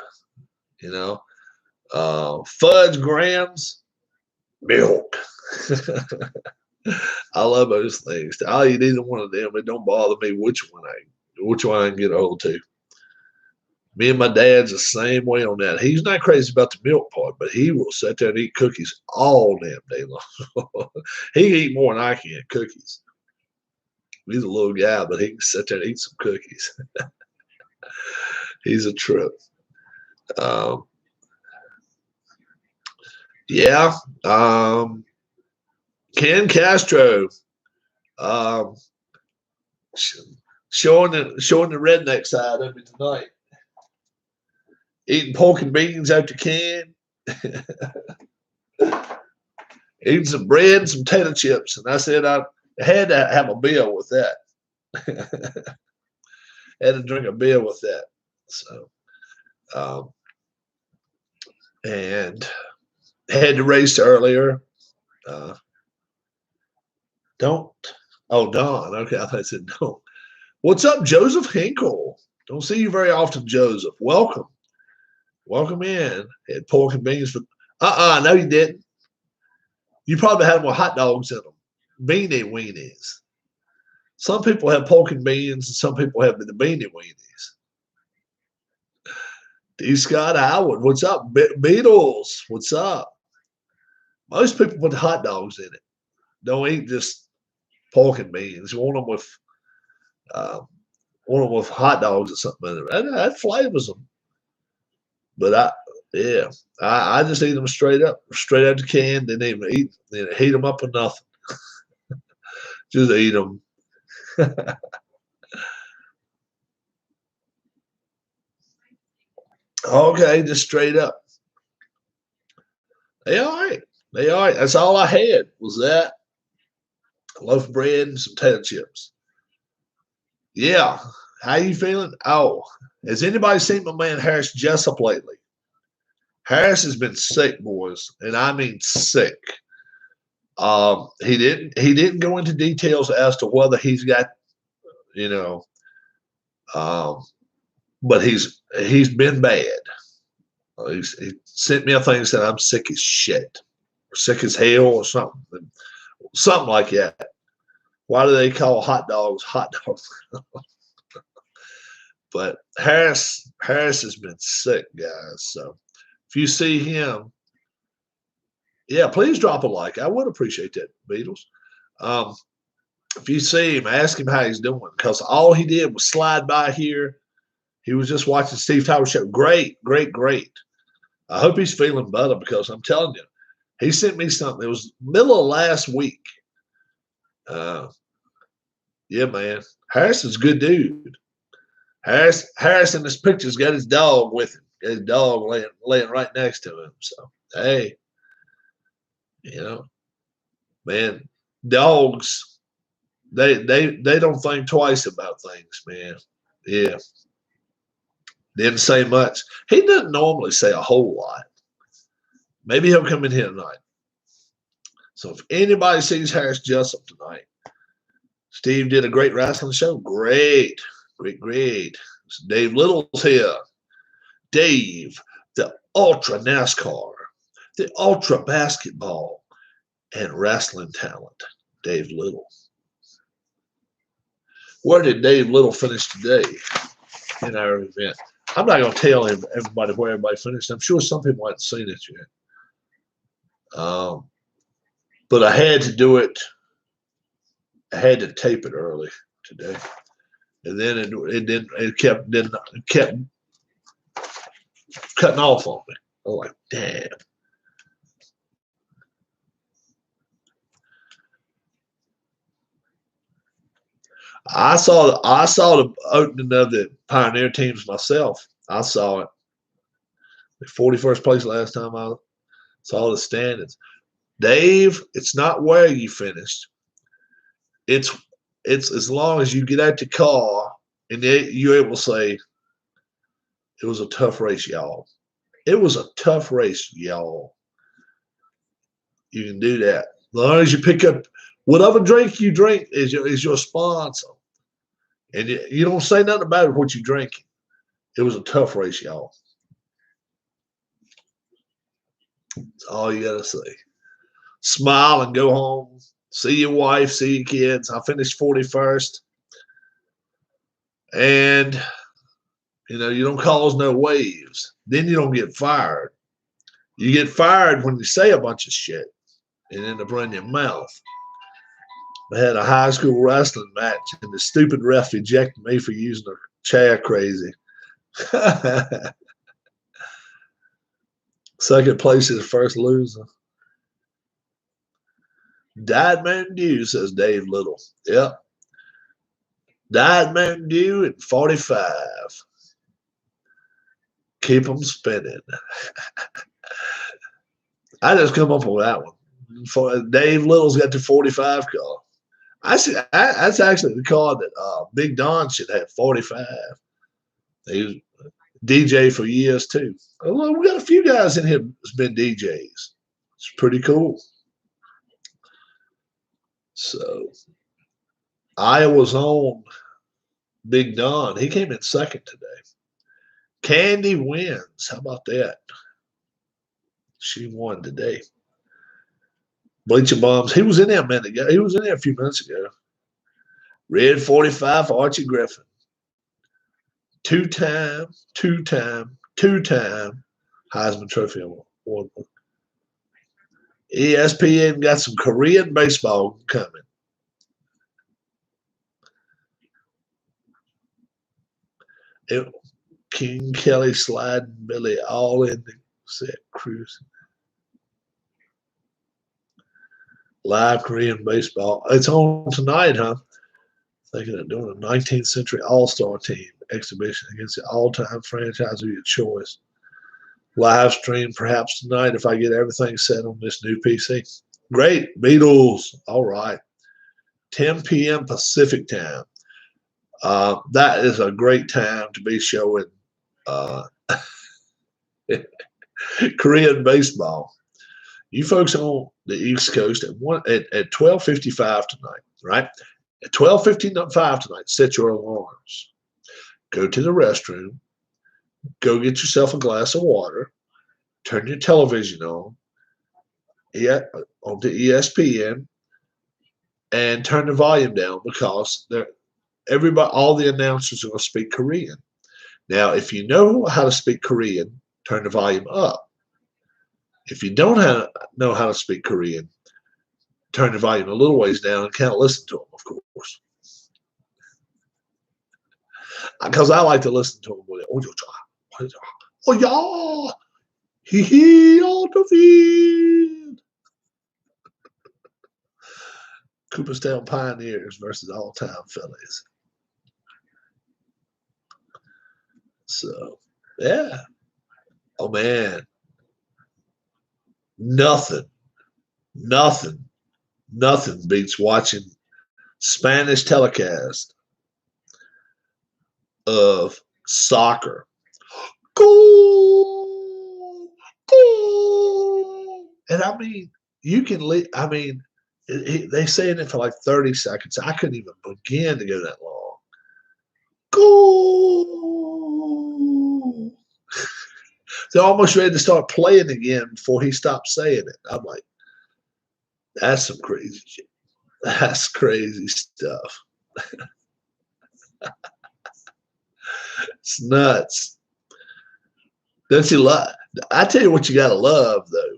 Fudge grams, milk. I love those things. I'll eat either one of them. It don't bother me which one I can get a hold to. Me and my dad's the same way on that. He's not crazy about the milk part, but he will sit there and eat cookies all damn day long. He can eat more than I can cookies. He's a little guy, but he can sit there and eat some cookies. He's a trip. Yeah. Ken Castro showing the redneck side of me tonight. Eating pork and beans out the can. Eating some bread and some potato chips. And I said I had to have a beer with that. Had to drink a beer with that. So, and had to race earlier. Don. Okay, I thought I said don't. What's up, Joseph Hinkle? Don't see you very often, Joseph. Welcome. Welcome in. Had pork and beans for. No, you didn't. You probably had them with hot dogs in them. Beanie weenies. Some people have pork and beans, and some people have the beanie weenies. D. Scott Howard, what's up? Beatles, what's up? Most people put hot dogs in it. Don't eat just pork and beans. You want them with hot dogs or something in it. That flavors them. But I just eat them straight out the can. Didn't even heat them up or nothing. Just eat them. Okay, just straight up. They all right. That's all I had was that. A loaf of bread and some potato chips. Yeah. How you feeling? Oh, has anybody seen my man Harris Jessup lately? Harris has been sick, boys, and I mean sick. He didn't go into details as to whether he's got, but he's been bad. He sent me a thing and said I'm sick as shit, or sick as hell, or something like that. Why do they call hot dogs hot dogs? But Harris has been sick, guys. So if you see him, yeah, please drop a like. I would appreciate that, Beatles. If you see him, ask him how he's doing, because all he did was slide by here. He was just watching Steve Tyler show. Great. I hope he's feeling better, because I'm telling you, he sent me something. It was middle of last week. Yeah, man. Harris is a good dude. Harris in this picture's got his dog with him. Got his dog laying right next to him. So hey, man, dogs they don't think twice about things, man. Yeah. Didn't say much. He doesn't normally say a whole lot. Maybe he'll come in here tonight. So if anybody sees Harris Jessup tonight, Steve did a great wrestling show. Great. So Dave Little's here. Dave, the ultra NASCAR, the ultra basketball, and wrestling talent. Dave Little. Where did Dave Little finish today in our event? I'm not going to tell everybody where everybody finished. I'm sure some people haven't seen it yet. But I had to do it. I had to tape it early today, and then it kept cutting off on me. I was like, damn. I saw the opening of the Pioneer teams myself. I saw it. The 41st place last time I saw the standings. Dave, it's not where you finished. It's as long as you get out the car and you're able to say, it was a tough race, y'all. It was a tough race, y'all. You can do that. As long as you pick up whatever drink you drink is your sponsor. And you don't say nothing about what you're drinking. It was a tough race, y'all. That's all you got to say. Smile and go home. See your wife, see your kids. I finished 41st. And, you don't cause no waves. Then you don't get fired. You get fired when you say a bunch of shit and end up running your mouth. I had a high school wrestling match, and the stupid ref ejected me for using a chair crazy. Second place is the first loser. Died Mountain Dew, says Dave Little. Yep. Died Mountain Dew at 45. Keep them spinning. I just come up with that one. Dave Little's got the 45 car. That's actually the car that Big Don should have, 45. He was DJ for years too. Well, we got a few guys in here that's been DJs. It's pretty cool. So Iowa's own Big Don, he came in second today. Candy wins. How about that? She won today. Bleacher Bombs. He was in there a minute ago. He was in there a few minutes ago. Red 45 for Archie Griffin. Two-time Heisman Trophy award. ESPN got some Korean baseball coming. King Kelly, Sliding Billy, all in the set cruise. Live Korean baseball. It's on tonight, huh? Thinking of doing a 19th century all-star team exhibition against the all-time franchise of your choice. Live stream perhaps tonight if I get everything set on this new PC. Great. Beatles. All right. 10 p.m. Pacific time. That is a great time to be showing Korean baseball. You folks on the East Coast at 12:55 tonight, right? At 12:55 tonight, set your alarms. Go to the restroom. Go get yourself a glass of water. Turn your television on onto ESPN, and turn the volume down because all the announcers are going to speak Korean. Now, if you know how to speak Korean, turn the volume up. If you don't know how to speak Korean, turn the volume a little ways down and kind of listen to them, of course. Because I like to listen to them with it. Oh, yeah. Hee on the field. Cooperstown Pioneers versus all-time Phillies. So, yeah. Oh, man. Nothing, nothing, nothing beats watching Spanish telecast of soccer. Goal! Goal! And I mean, you can I mean, they saying it for like 30 seconds. I couldn't even begin to go that long. Goal! They're almost ready to start playing again before he stops saying it. I'm like, that's some crazy shit. That's crazy stuff. It's nuts. Don't you love? I tell you what, you gotta love though.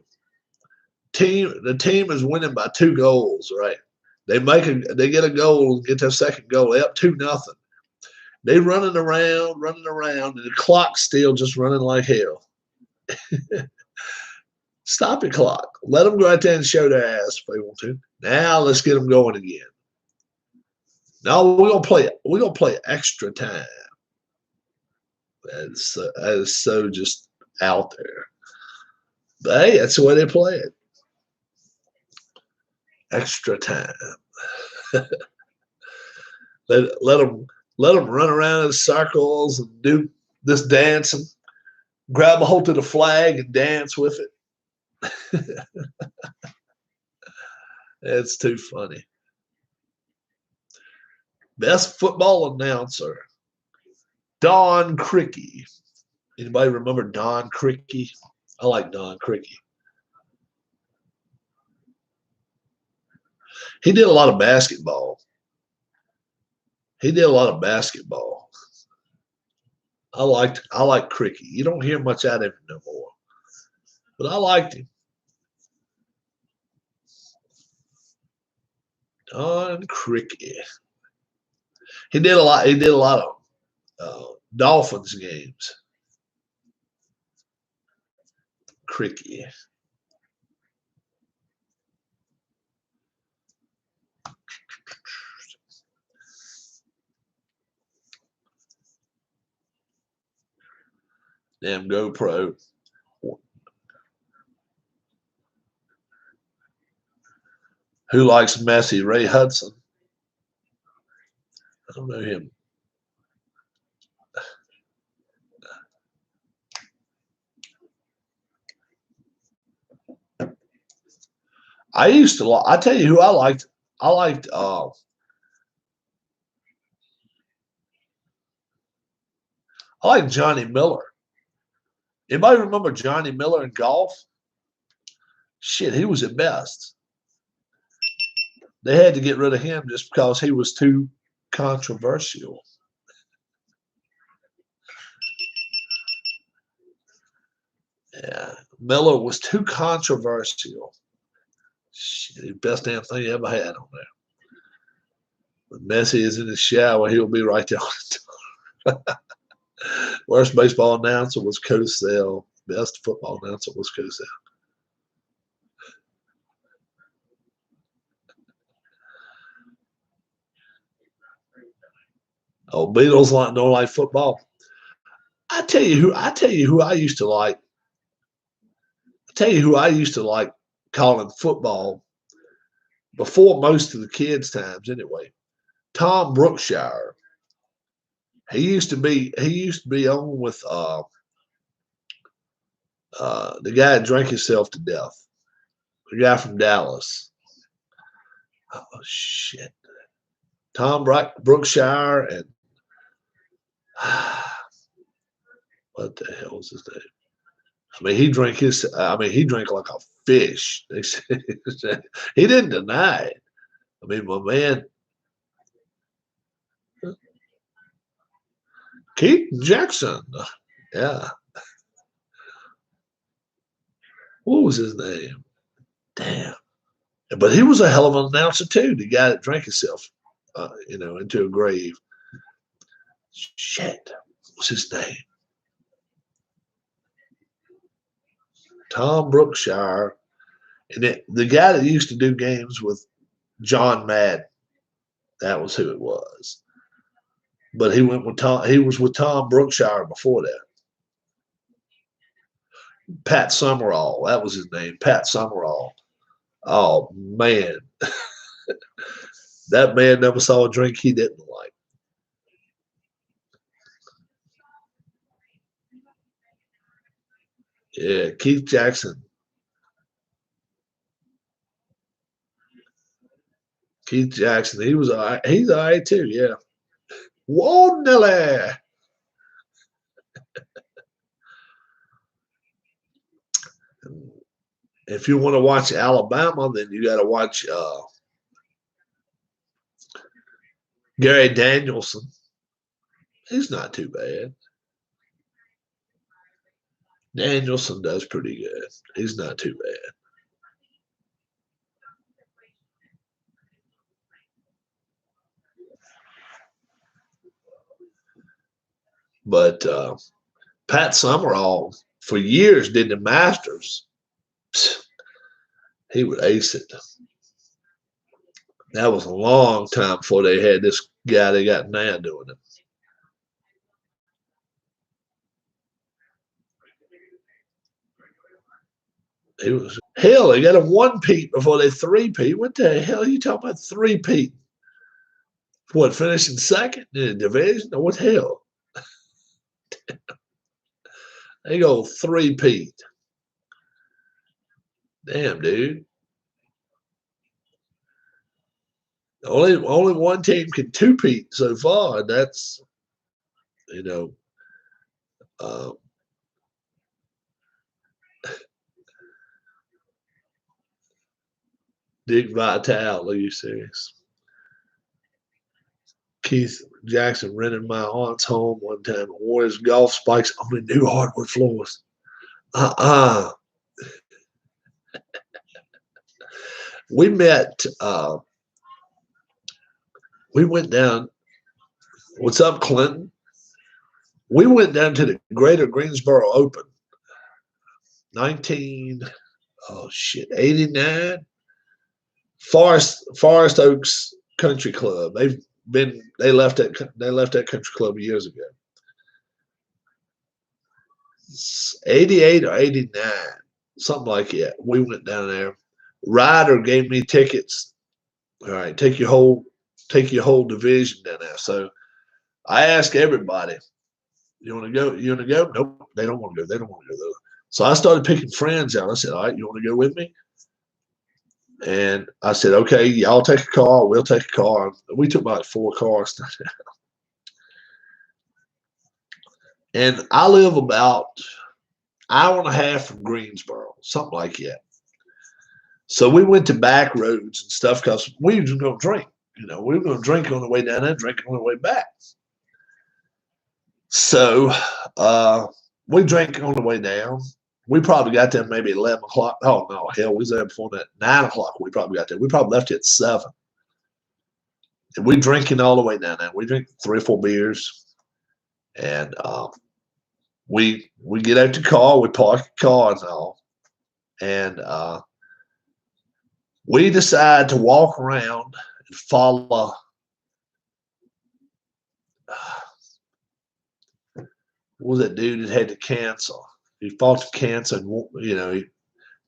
The team is winning by 2 goals, right? They get a goal, get their second goal. They up 2-0. They running around, and the clock's still just running like hell. Stop the clock. Let them go out there and show their ass if they want to. Now let's get them going again. Now we're gonna play extra time. That is so just out there. But hey, that's the way they play it. Extra time. let them run around in circles and do this dancing. Grab a hold of the flag and dance with it. It's too funny. Best football announcer, Don Criqui. Anybody remember Don Criqui? I like Don Criqui. He did a lot of basketball. I like Criqui. You don't hear much out of him no more, but I liked him. Don Criqui. He did a lot of Dolphins games. Criqui. Damn GoPro. Who likes Messi? Ray Hudson. I don't know him. I tell you who I liked. I liked Johnny Miller. Anybody remember Johnny Miller in golf? Shit, he was at best. They had to get rid of him just because he was too controversial. Yeah, Miller was too controversial. Shit, best damn thing he ever had on there. When Messi is in the shower, he'll be right there on the Worst baseball announcer was Cosell. Best football announcer was Cosell. Oh, Beatles don't like football. I tell you who I used to like. I tell you who I used to like calling football before most of the kids' times anyway. Tom Brookshire. He used to be on with the guy that drank himself to death. The guy from Dallas. Oh shit. Tom Brookshire and what the hell was his name? I mean, he drank like a fish. He didn't deny it. I mean, my man, Keith Jackson. Yeah. What was his name? Damn. But he was a hell of an announcer too. The guy that drank himself, into a grave. Shit. What's his name? Tom Brookshire. And the guy that used to do games with John Madden. That was who it was. But he went with Tom. He was with Tom Brookshire before that. Pat Summerall, that was his name. Pat Summerall. Oh man, that man never saw a drink he didn't like. Yeah, Keith Jackson. Keith Jackson. He was all right. He's all right too. Yeah. Whoa, Nelly. If you want to watch Alabama, then you got to watch Gary Danielson. He's not too bad. Danielson does pretty good. He's not too bad. But Pat Summerall, for years, did the Masters. He would ace it. That was a long time before they had this guy they got now doing it. He was hell. They got a one-peat before they three-peat. What the hell are you talking about three-peat? What, finishing second in the division? Or what the hell? They go three-peat. Damn, dude. Only one team can two-peat so far, and that's, you know, um, Dick Vitale. Are you serious? Keith Jackson rented my aunt's home one time and wore his golf spikes on the new hardwood floors. Uh-uh. We met, we went down, what's up, Clinton? We went down to the Greater Greensboro Open, 89. Forest Oaks Country Club. They left that country club years ago. 88 or 89, something like that. We went down there. Ryder gave me tickets. All right, take your whole division down there. So I asked everybody, you want to go? You want to go? Nope, they don't want to go. They don't want to go though. So I started picking friends out. I said, all right, you want to go with me? And I said, okay, y'all take a car. We'll take a car. We took about 4 cars. And I live about hour and a half from Greensboro, something like that. So we went to back roads and stuff because we were going to drink. We were going to drink on the way down there, drink on the way back. So we drank on the way down. We probably got there maybe 11 o'clock. Oh, no, hell, we was there before that. 9 o'clock we probably got there. We probably left at 7. And we drinking all the way down there. We drink 3 or 4 beers. And we get out the car. We park the car and all. And we decide to walk around and follow what was that dude that had the cancer? He fought the cancer, and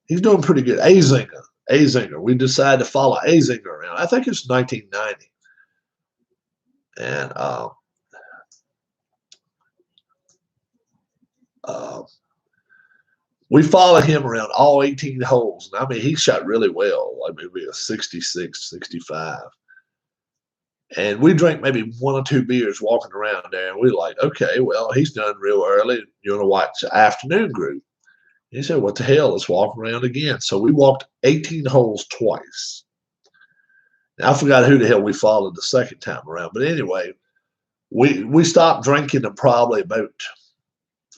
he's doing pretty good. Azinger. We decided to follow Azinger around. I think it's 1990, and we followed him around all 18 holes. And I mean, he shot really well, like maybe a 66, 65. And we drank maybe 1 or 2 beers walking around there. And we were like, okay, well, he's done real early. You want to watch the afternoon group? He said, what the hell? Let's walk around again. So we walked 18 holes twice. Now, I forgot who the hell we followed the second time around. But anyway, we stopped drinking them probably about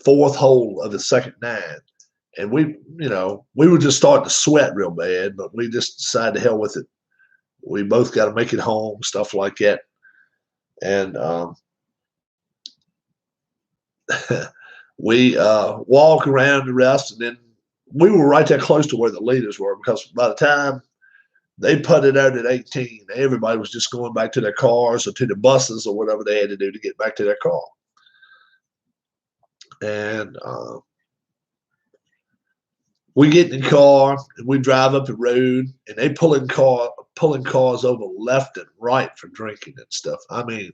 4th hole of the second 9. And we were just starting to sweat real bad, but we just decided to hell with it. We both got to make it home, stuff like that. And we walk around the rest, and then we were right there close to where the leaders were, because by the time They putted out at 18. Everybody was just going back to their cars or to the buses or whatever they had to do to get back to their car. And we get in the car and we drive up the road, and they pulling cars over left and right for drinking and stuff. I mean,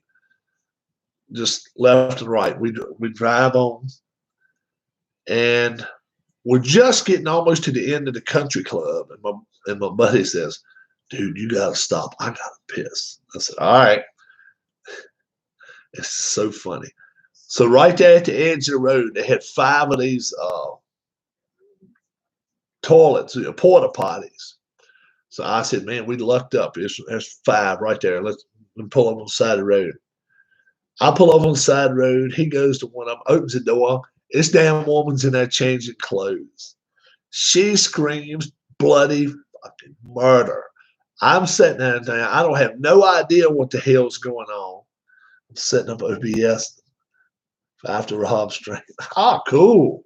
just left and right. We drive on, and we're just getting almost to the end of the country club, and my buddy says, "Dude, you gotta stop. I gotta piss." I said, "All right." It's so funny. So right there at the edge of the road, they had 5 of these toilets, porta potties. So I said, "Man, we lucked up. There's 5 right there. Let's pull up on the side of the road." I pull up on the side of the road. He goes to one of them, opens the door. This damn woman's in there changing clothes. She screams bloody fucking murder. I'm sitting there and I don't have no idea what the hell's going on. I'm setting up OBS after Rob Street. Ah, cool.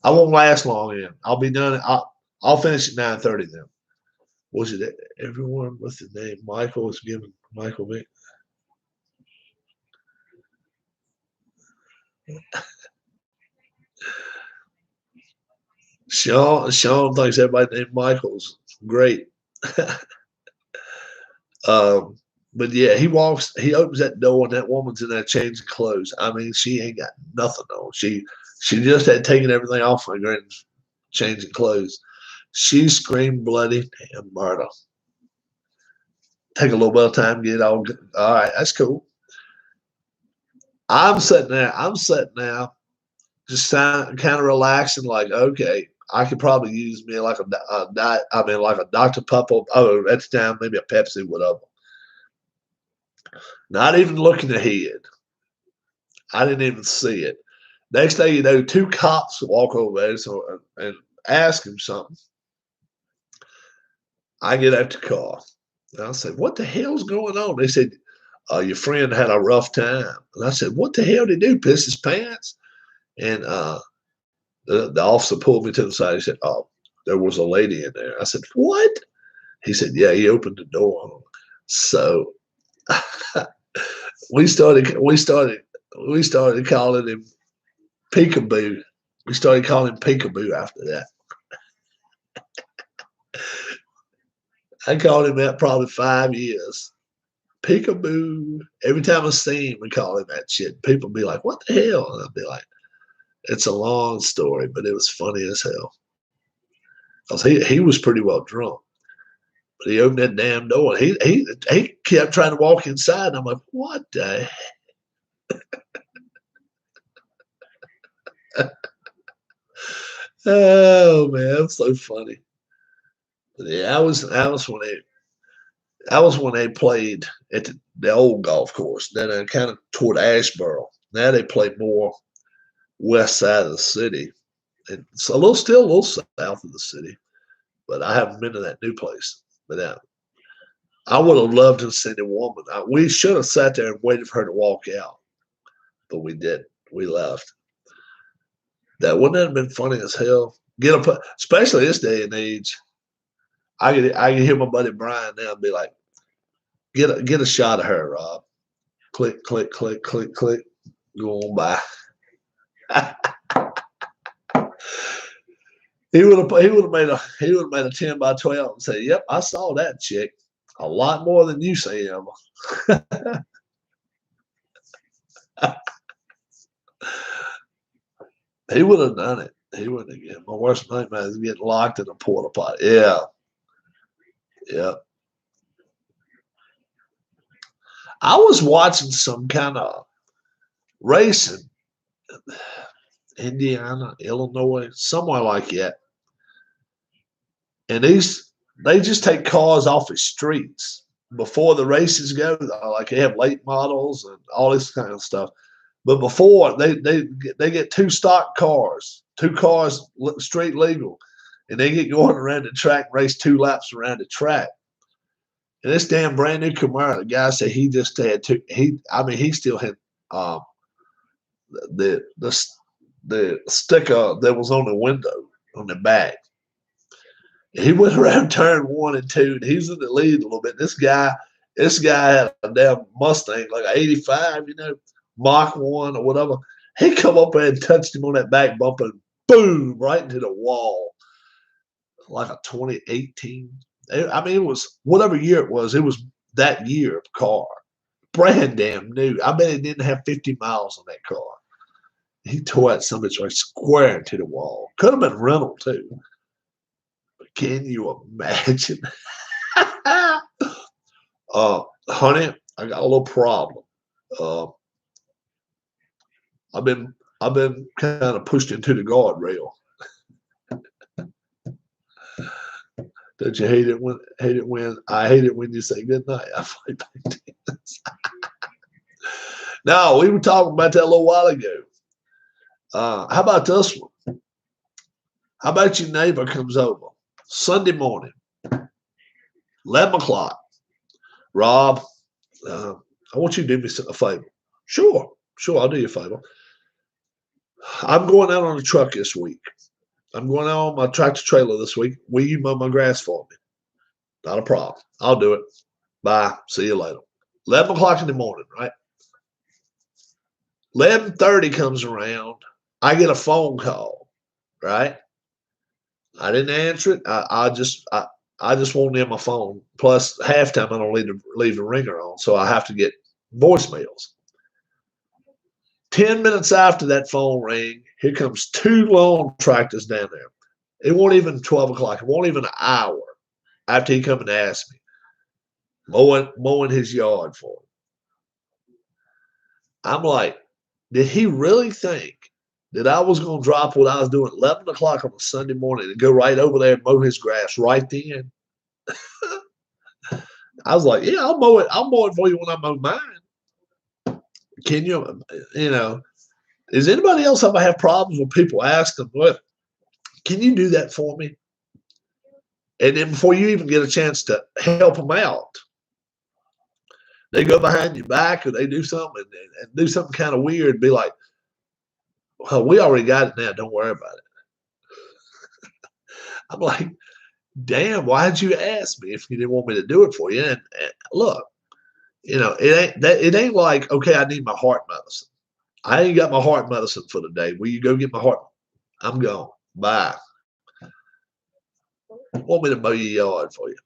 I won't last long in. I'll be done. I'll finish at 9:30 then. Was it everyone with the name Michael was giving Michael me? Sean thinks everybody named Michael's great. But yeah, he opens that door, and that woman's in there changing clothes. I mean, she ain't got nothing on. She just had taken everything off her and changing clothes. She screamed bloody damn murder. Take a little bit of time to get all right, that's cool. I'm sitting there, just kind of relaxing, like, okay, I could probably use me like like a Dr. Pepper. Oh, at the time, maybe a Pepsi, whatever. Not even looking ahead. I didn't even see it. Next thing you know, 2 cops walk over there and ask him something. I get out the car. And I said, "What the hell's going on?" They said, "Your friend had a rough time." And I said, "What the hell did he do? Piss his pants?" And the officer pulled me to the side. He said, "Oh, there was a lady in there." I said, "What?" He said, "Yeah, he opened the door." So we started calling him Peekaboo. We started calling him Peekaboo after that. I called him that probably 5 years. Peekaboo. Every time I see him, we call him that shit. People be like, "What the hell?" And I'd be like, "It's a long story, but it was funny as hell." Because he was pretty well drunk. But he opened that damn door. He kept trying to walk inside. And I'm like, "What the heck?" Oh man, that's so funny. But yeah, that was when they played at the old golf course. Then kind of toward Asheboro. Now they play more west side of the city. It's still a little south of the city, but I haven't been to that new place. But I would have loved to see the woman. We should have sat there and waited for her to walk out, but we didn't. We left. That wouldn't have been funny as hell. Especially this day and age. I can hear my buddy Brian now and be like, get a shot of her, Rob. Click, click, click, click, click. Go on by. He would have made a 10 by 12 and say, "Yep, I saw that chick. A lot more than you see him." He would have done it. He wouldn't have. My worst nightmare is getting locked in a porta potty. Yeah. Yeah. I was watching some kind of racing, Indiana, Illinois, somewhere like that. And they just take cars off the streets before the races go. Like they have late models and all this kind of stuff. But before they get 2 stock cars, 2 cars street legal, and they get going around the track, race 2 laps around the track. And this damn brand new Camaro, the guy said he just had two. He still had the sticker that was on the window on the back. He went around turn 1 and 2, and he was in the lead a little bit. This guy had a damn Mustang, like an 85, Mach 1 or whatever. He come up there and touched him on that back bumper and boom, right into the wall. Like a 2018. I mean, it was whatever year it was that year car. Brand damn new. I bet it didn't have 50 miles on that car. He tore that son of a bitch right square into the wall. Could have been rental too. But can you imagine? Honey, I got a little problem. I've been kind of pushed into the guardrail. Don't you hate it when I hate it when you say good night? I fight back tears. Now, we were talking about that a little while ago. How about this one? How about your neighbor comes over Sunday morning, 11 o'clock. Rob, I want you to do me a favor. Sure, I'll do you a favor. I'm going out on a truck this week. I'm going out on my tractor trailer this week. Will you mow my grass for me? Not a problem. I'll do it. Bye. See you later. 11 o'clock in the morning, right? 11:30 comes around. I get a phone call, right? I didn't answer it. I just won't near my phone. Plus, halftime I don't leave the ringer on, so I have to get voicemails. 10 minutes after that phone rang, here comes 2 lawn tractors down there. It won't even 12 o'clock. It won't even an hour after he come and asked me. Mowing his yard for him. I'm like, did he really think that I was going to drop what I was doing at 11 o'clock on a Sunday morning and go right over there and mow his grass right then? I was like, yeah, I'll mow it. I'll mow it for you when I mow mine. Can you, does anybody else ever have problems when people ask them, what, can you do that for me? And then before you even get a chance to help them out, they go behind your back or they do something and do something kind of weird and be like, well, we already got it now. Don't worry about it. I'm like, damn, why'd you ask me if you didn't want me to do it for you? And look, it ain't like, okay, I need my heart medicine. I ain't got my heart medicine for the day. Will you go get my heart? I'm gone. Bye. Want me to mow your yard for you?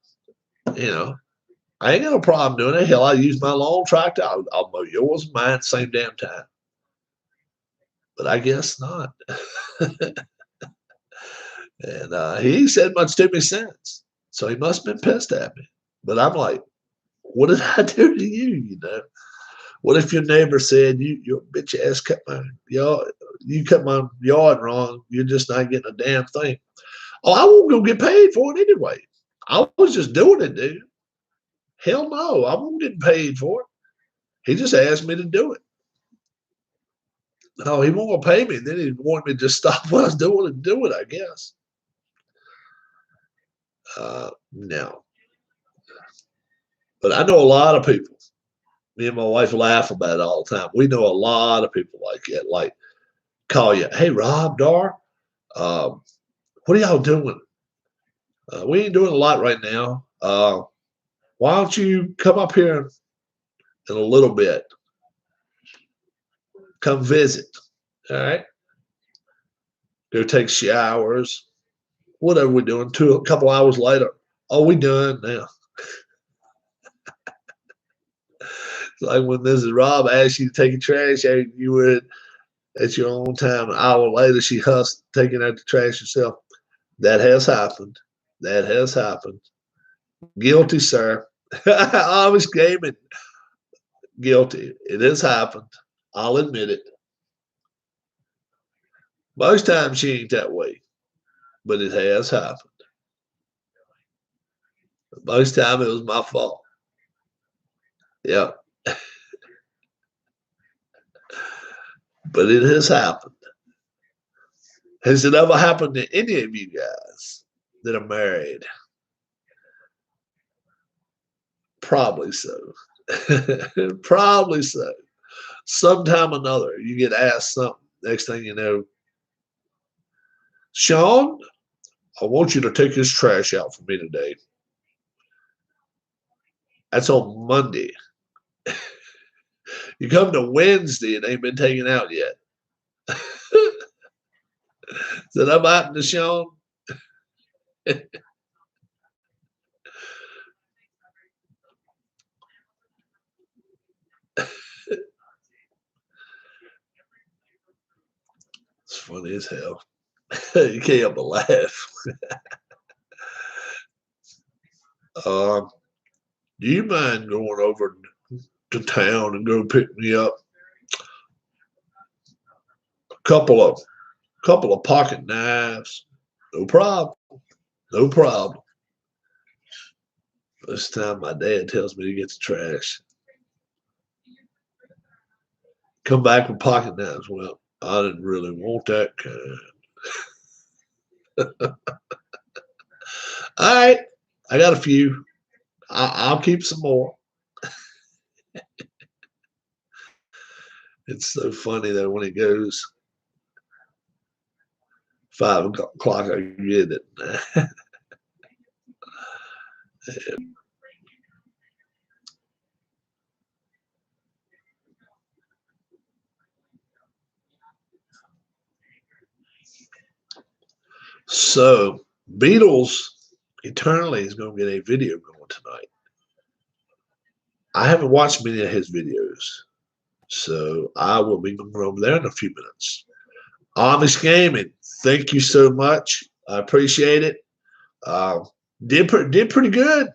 I ain't got no problem doing it. Hell, I use my lawn tractor. I'll mow yours and mine same damn time. But I guess not. And he said much to me since. So he must have been pissed at me. But I'm like, what did I do to you? What if your neighbor said, your bitch ass cut my yard, you cut my yard wrong, you're just not getting a damn thing. Oh, I won't go get paid for it anyway. I was just doing it, dude. Hell no, I won't get paid for it. He just asked me to do it. No, he won't pay me. Then he wanted me to just stop what I was doing and do it, I guess. No. But I know a lot of people. Me and my wife laugh about it all the time. We know a lot of people like that, like call you, hey, Rob, Dar, what are y'all doing? We ain't doing a lot right now. Why don't you come up here in a little bit? Come visit. All right. Go take showers. Whatever we're doing. A couple hours later. Oh, we done now. It's like when Mrs. Rob asked you to take a trash out, you would at your own time. An hour later, she hussed taking out the trash herself. That has happened. That has happened. Guilty, sir. I was gaming. Guilty. It has happened. I'll admit it. Most times she ain't that way, but it has happened. Most time it was my fault. Yeah. But it has happened. Has it ever happened to any of you guys that are married? Probably so. Probably so. Sometime or another, you get asked something. Next thing you know, Sean, I want you to take this trash out for me today. That's on Monday. You come to Wednesday and ain't been taken out yet. Said I'm out to Sean. It's funny as hell. You can't help but laugh. Do you mind going over to town and go pick me up a couple of pocket knives? No problem. No problem. This time my dad tells me to get the trash. Come back with pocket knives. Well, I didn't really want that kind. All right. I got a few. I'll keep some more. It's so funny though when it goes 5 o'clock, I get it. So, Beatles Eternally is going to get a video going tonight. I haven't watched many of his videos, so I will be going over there in a few minutes. Amish Gaming, thank you so much. I appreciate it. Did pretty good.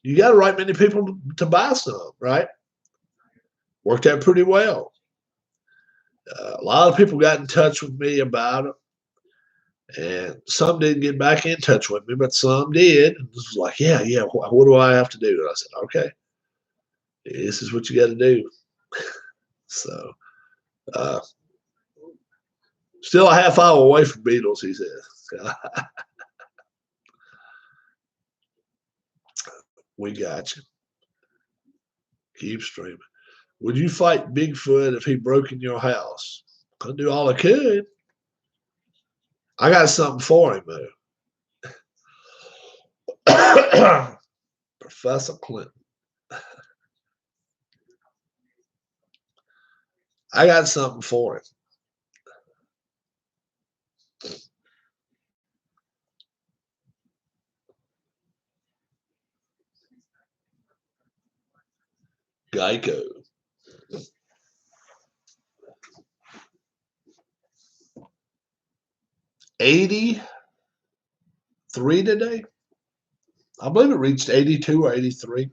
You got the right many people to buy some, right? Worked out pretty well. A lot of people got in touch with me about it. And some didn't get back in touch with me, but some did. And this was like, yeah, what do I have to do? And I said, okay, this is what you got to do. So, still a half hour away from Beatles, he says. We got you. Keep streaming. Would you fight Bigfoot if he broke in your house? I'll do all I could. I got something for him, though. Professor Clinton. I got something for him. Geico. $83 today. I believe it reached 82 or 83.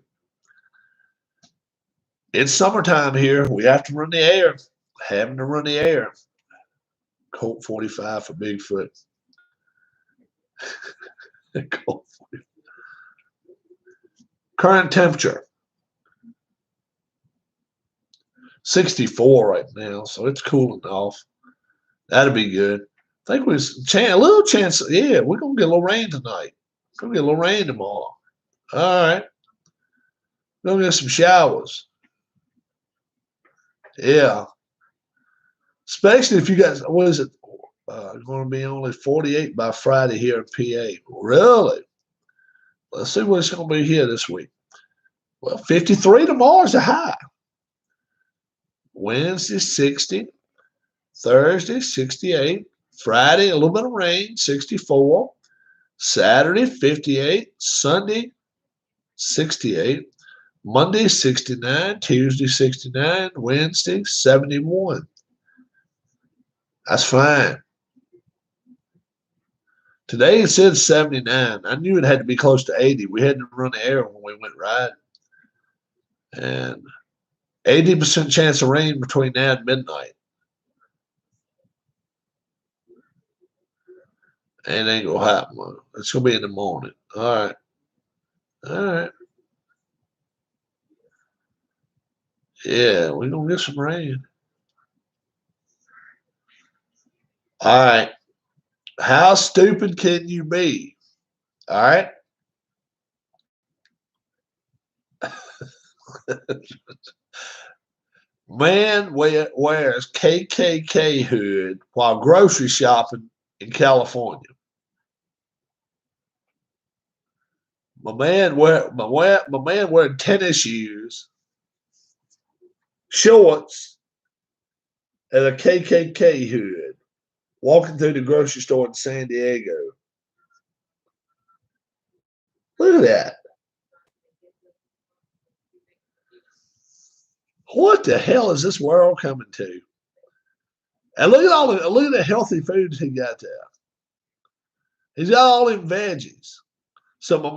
It's summertime here. We have to run the air. Having to run the air. Colt 45 for Bigfoot. Colt 45. Current temperature 64 right now, so it's cooling off. That'll be good. I think there's a little chance. Yeah, we're gonna get a little rain tonight. Gonna get a little rain tomorrow. All right, we're gonna get some showers. Yeah, especially if you guys. What is it? Going to be only 48 by Friday here in PA. Really? Let's see what it's going to be here this week. Well, 53 tomorrow's a high. Wednesday, 60. Thursday, 68. Friday, a little bit of rain, 64. Saturday, 58. Sunday, 68. Monday, 69. Tuesday, 69. Wednesday, 71. That's fine. Today it said 79. I knew it had to be close to 80. We had to run the air when we went riding. And 80% chance of rain between now and midnight. And it ain't going to happen. It's going to be in the morning. All right. All right. Yeah, we're going to get some rain. All right. How stupid can you be? All right. Man wears KKK hood while grocery shopping in California. my man wearing tennis shoes, shorts, and a KKK hood, walking through the grocery store in San Diego. Look at that. What the hell is this world coming to? And look at the healthy foods he got there. He's got all them veggies. My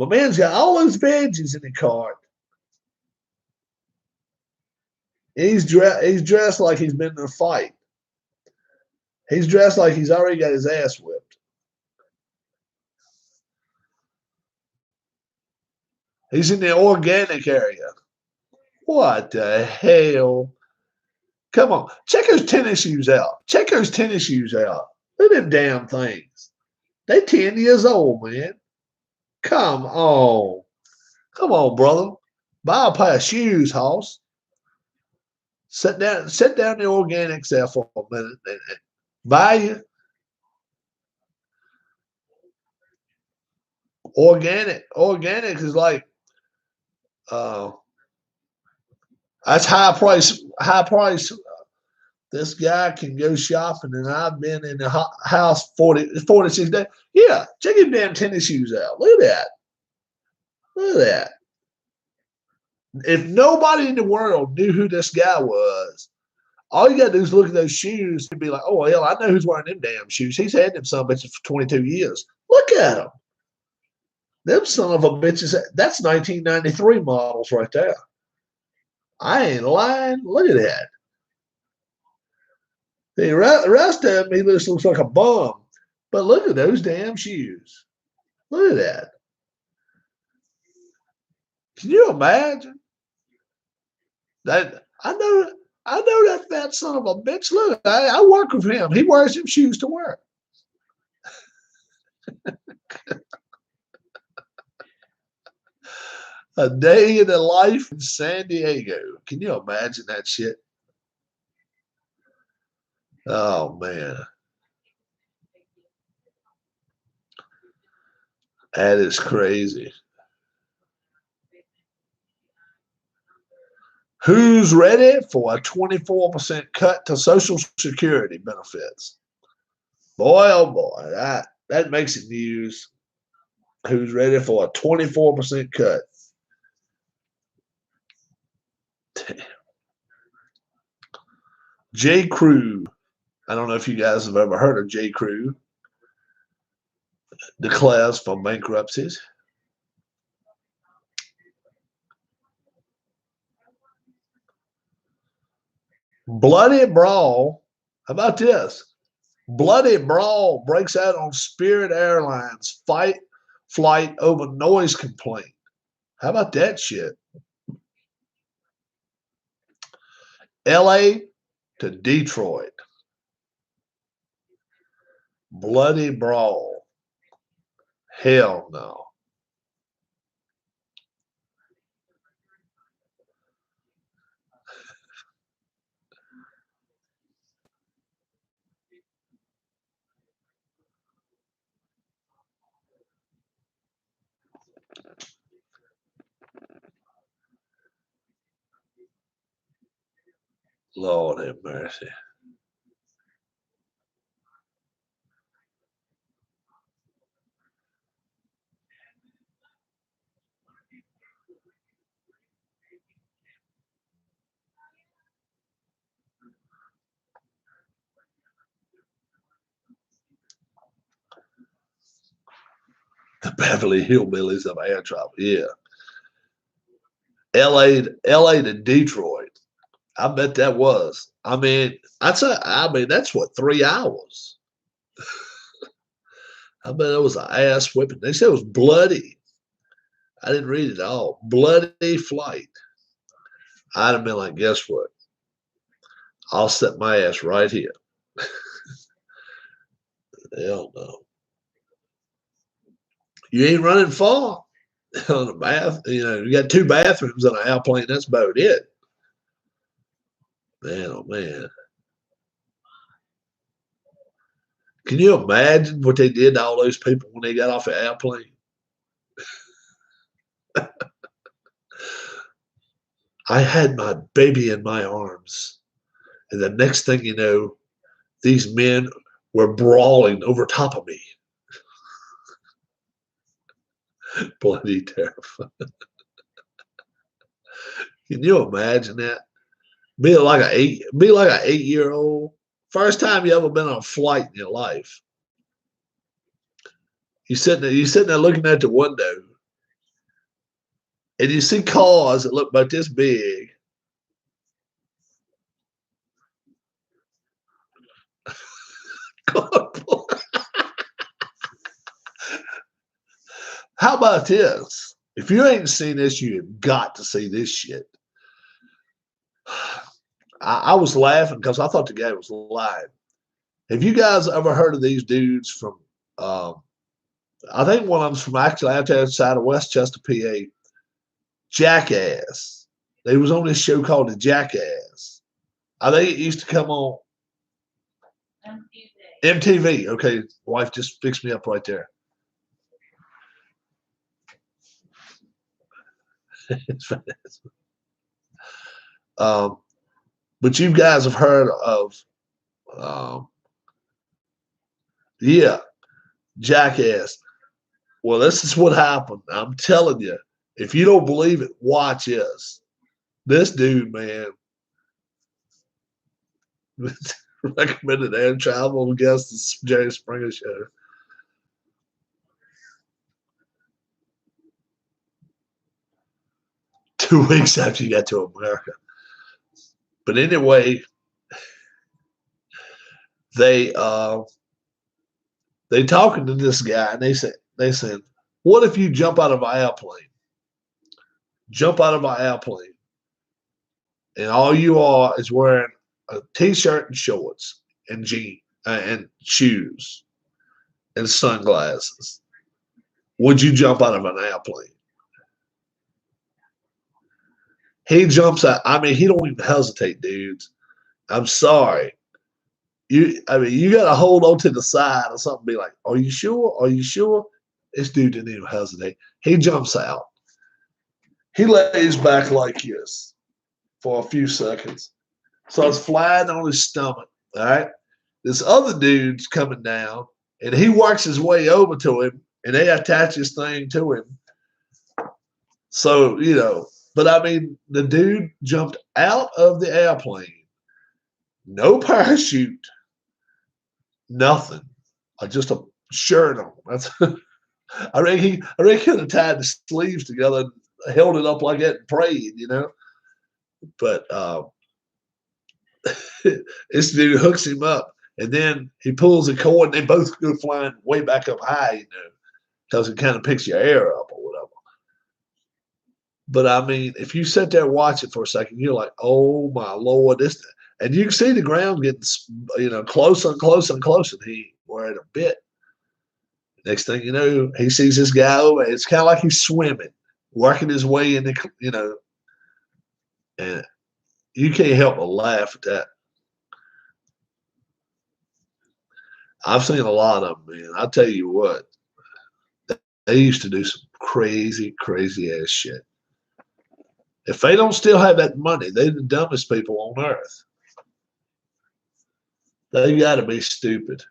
man's got all those veggies in the cart. He's dressed like he's been in a fight. He's dressed like he's already got his ass whipped. He's in the organic area. What the hell? Come on. Check those tennis shoes out. Check those tennis shoes out. Look at them damn things. They 10 years old, man. Come on. Come on, brother. Buy a pair of shoes, Hoss. Sit down the organics there for a minute and buy you organic. Organic is like that's high price. This guy can go shopping, and I've been in the house 46 days. Yeah, check his damn tennis shoes out. Look at that. Look at that. If nobody in the world knew who this guy was, all you got to do is look at those shoes and be like, oh, hell, I know who's wearing them damn shoes. He's had them son of a bitches for 22 years. Look at them. Them son of a bitches, that's 1993 models right there. I ain't lying. Look at that. The rest of him, he looks like a bum. But look at those damn shoes. Look at that. Can you imagine? That I know that fat son of a bitch. Look, I work with him. He wears them shoes to work. A day in the life in San Diego. Can you imagine that shit? Oh, man. That is crazy. Who's ready for a 24% cut to Social Security benefits? Boy, oh boy, that makes it news. Who's ready for a 24% cut? Damn. J. Crew. I don't know if you guys have ever heard of J. Crew. Declares for bankruptcies. Bloody brawl. How about this? Bloody brawl breaks out on Spirit Airlines flight over noise complaint. How about that shit? LA to Detroit. Bloody brawl. Hell no. Lord have mercy. The Beverly Hillbillies of air travel. Yeah. LA to Detroit. I bet that was. I mean, that's what, 3 hours. I bet it was an ass whipping. They said it was bloody. I didn't read it all. Bloody flight. I'd have been like, guess what? I'll set my ass right here. Hell no. You ain't running far on a bath. You got 2 bathrooms on an airplane. That's about it. Man, oh man. Can you imagine what they did to all those people when they got off the airplane? I had my baby in my arms, and the next thing you know, these men were brawling over top of me. Bloody terrifying. Can you imagine that? Be like an 8-year-old. First time you ever been on a flight in your life. You sitting there looking at the window, and you see cars that look about this big. How about this? If you ain't seen this, you have got to see this shit. I was laughing because I thought the guy was lying. Have you guys ever heard of these dudes from? I think one of them's from actually outside of Westchester, PA. Jackass. They was on this show called The Jackass. I think it used to come on MTV. Okay, wife just fixed me up right there. But you guys have heard of, yeah, Jackass. Well, this is what happened. I'm telling you, if you don't believe it, watch this. This dude, man, recommended air travel guest the Jerry Springer show. Two weeks after you got to America. But anyway, they talking to this guy and they said, what if you jump out of an airplane? Jump out of an airplane, and all you are is wearing a t-shirt and shorts and jeans and shoes and sunglasses. Would you jump out of an airplane? He jumps out. I mean, he don't even hesitate, dudes. I'm sorry. You got to hold on to the side or something. Be like, are you sure? Are you sure? This dude didn't even hesitate. He jumps out. He lays back like this for a few seconds. Starts flying on his stomach. All right. This other dude's coming down, and he works his way over to him, and they attach this thing to him. So, but I mean, the dude jumped out of the airplane, no parachute, nothing, just a shirt on. That's I reckon he could have tied the sleeves together and held it up like that and prayed, But this dude hooks him up, and then he pulls the cord, and they both go flying way back up high, because it kind of picks your air up or whatever. But I mean, if you sit there and watch it for a second, you're like, "Oh my Lord!" And you can see the ground getting, closer and closer and closer. And he ain't worried a bit. Next thing you know, he sees this guy over. It's kind of like he's swimming, working his way in the, and you can't help but laugh at that. I've seen a lot of them, man. I'll tell you what, they used to do some crazy, crazy ass shit. If they don't still have that money, they're the dumbest people on earth. They got to be stupid.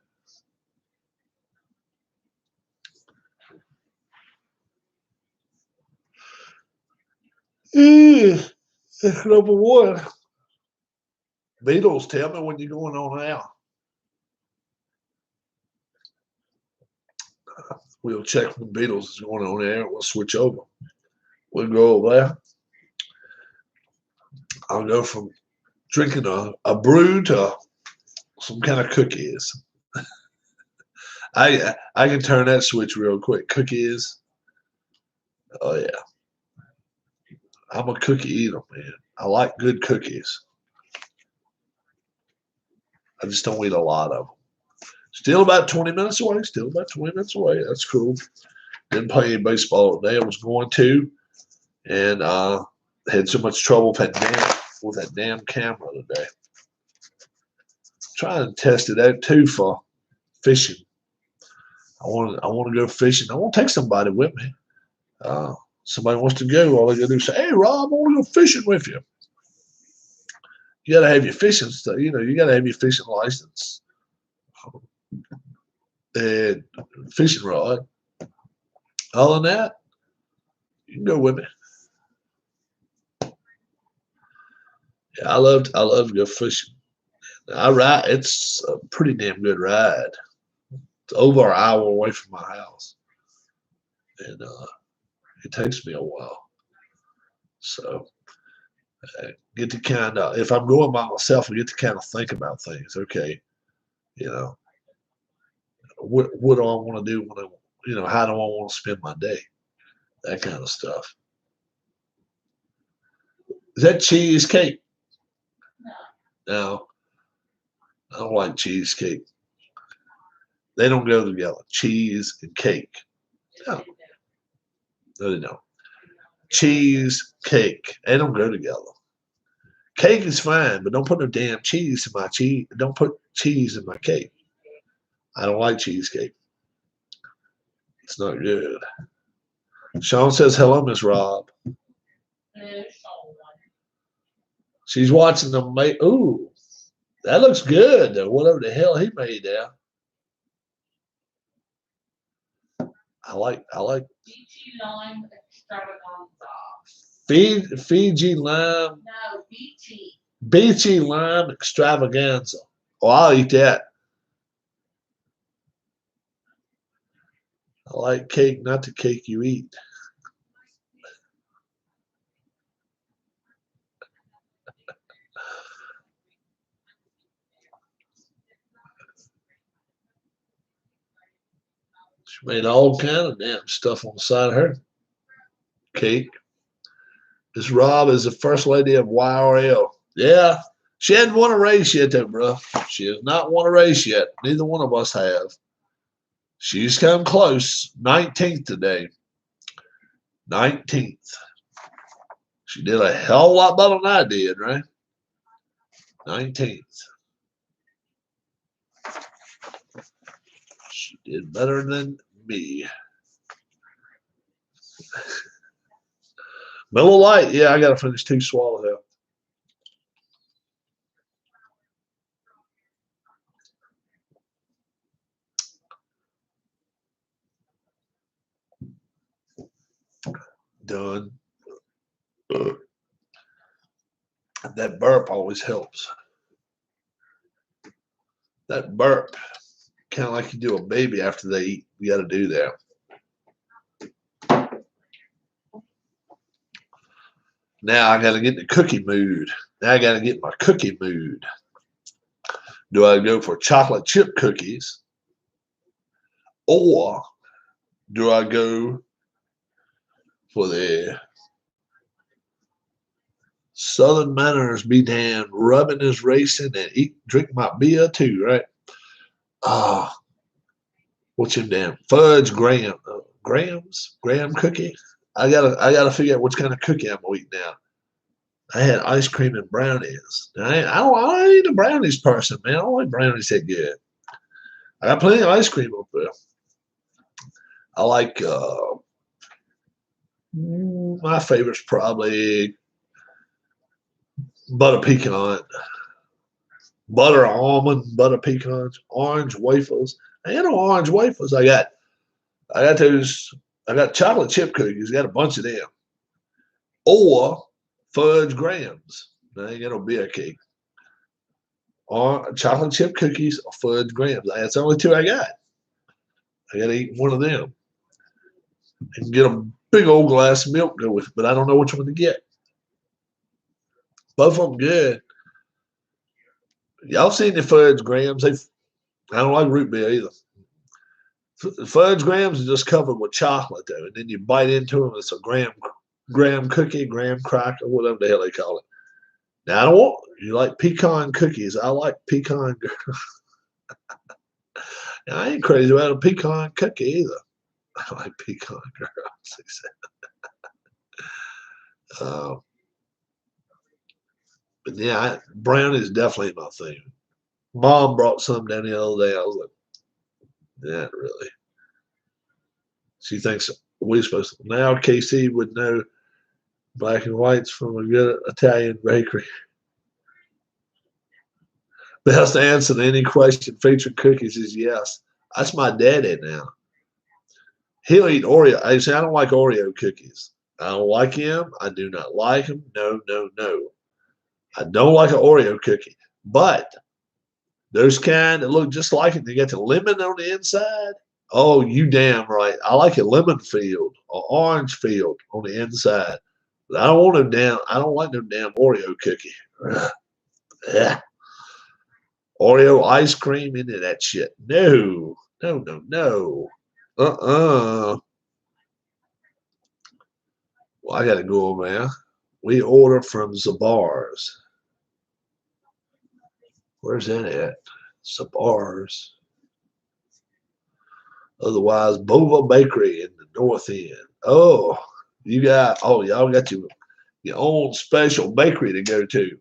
Number one, Beatles, tell me when you're going on now. We'll check when Beatles is going on air. We'll switch over. We'll go over there. I'll go from drinking a brew to some kind of cookies. I can turn that switch real quick. Cookies. Oh yeah. I'm a cookie eater, man. I like good cookies. I just don't eat a lot of them. Still about 20 minutes away. That's cool. Didn't play any baseball today. I was going to, and had so much trouble with that damn camera today. Trying to test it out too for fishing. I want to go fishing. I want to take somebody with me. Somebody wants to go. All they gotta do is say, "Hey, Rob, I want to go fishing with you." You gotta have your fishing stuff. You know, you gotta have your fishing license and fishing rod. Other than that, you can go with me. Yeah, I love to go fishing. I ride. It's a pretty damn good ride. It's over an hour away from my house, and it takes me a while. So get to kind of, if I'm going by myself, I get to kind of think about things. Okay, you know, what do I want to do when I, how do I want to spend my day? That kind of stuff. Is that cheesecake? No, I don't like cheesecake. They don't go together. Cheese and cake. No, no, they don't. Cheese, cake. They don't go together. Cake is fine, but don't put no damn cheese in my cheese. Don't put cheese in my cake. I don't like cheesecake. It's not good. Sean says hello, Miss Rob. She's watching them make. Ooh, that looks good. Though. Whatever the hell he made there. I like Fiji lime extravaganza. Fiji lime. No, beachy. Beachy lime extravaganza. Oh, I'll eat that. I like cake, not the cake you eat. She made all kind of damn stuff on the side of her cake. This Rob is the first lady of YRL. Yeah, she hadn't won a race yet, though, bro. She has not won a race yet. Neither one of us have. She's come close. 19th today. 19th. She did a hell of a lot better than I did, right? 19th. She did better than me. Miller Lite. Yeah, I got to finish 2 swallows out. Done. That burp always helps. That burp, kind of like you do a baby after they eat. You got to do that. Now I got to get in the cookie mood. Now I got to get my cookie mood. Do I go for chocolate chip cookies, or do I go for the Southern manners be damned, rubbing is racing and drink my beer too, right? What's your damn fudge graham cookie? I gotta figure out which kind of cookie I'm gonna eat now. I had ice cream and brownies. I ain't a brownies person, man. I don't like brownies that good. I got plenty of ice cream up there. I like my favorite's probably butter pecan, butter almond, butter pecans, orange wafers. And orange wafers. I got those. I got chocolate chip cookies. Got a bunch of them. Or fudge grahams. I ain't got no beer cake. Or chocolate chip cookies or fudge grahams. That's the only 2 I got. I got to eat one of them and get a big old glass of milk to go with it. But I don't know which one to get. Both of them good. Y'all seen the fudge grahams? I don't like root beer either. Fudge grahams are just covered with chocolate though, and then you bite into them. It's a graham cookie, graham cracker, whatever the hell they call it. Now I don't want you like pecan cookies. I like pecan. I ain't crazy about a pecan cookie either. I like pecan girls. But yeah, brown is definitely my thing. Mom brought some down the other day. I was like, Not really. She thinks we're supposed to. Now KC would know black and whites from a good Italian bakery. Best answer to any question featuring cookies is yes. That's my daddy now. He'll eat Oreo. I say I don't like Oreo cookies. I don't like him. I do not like him. No, no, no. I don't like an Oreo cookie. But those kind that look just like it, they got the lemon on the inside. Oh, you damn right. I like a lemon field or orange field on the inside. But I don't want no damn. I don't like no damn Oreo cookie. Yeah. Oreo ice cream into that shit. No, no, no, no. Well, I gotta go, man. We order from Zabar's. Where's that at? Zabar's. Otherwise, Bova Bakery in the north end. Oh, y'all got your own special bakery to go to.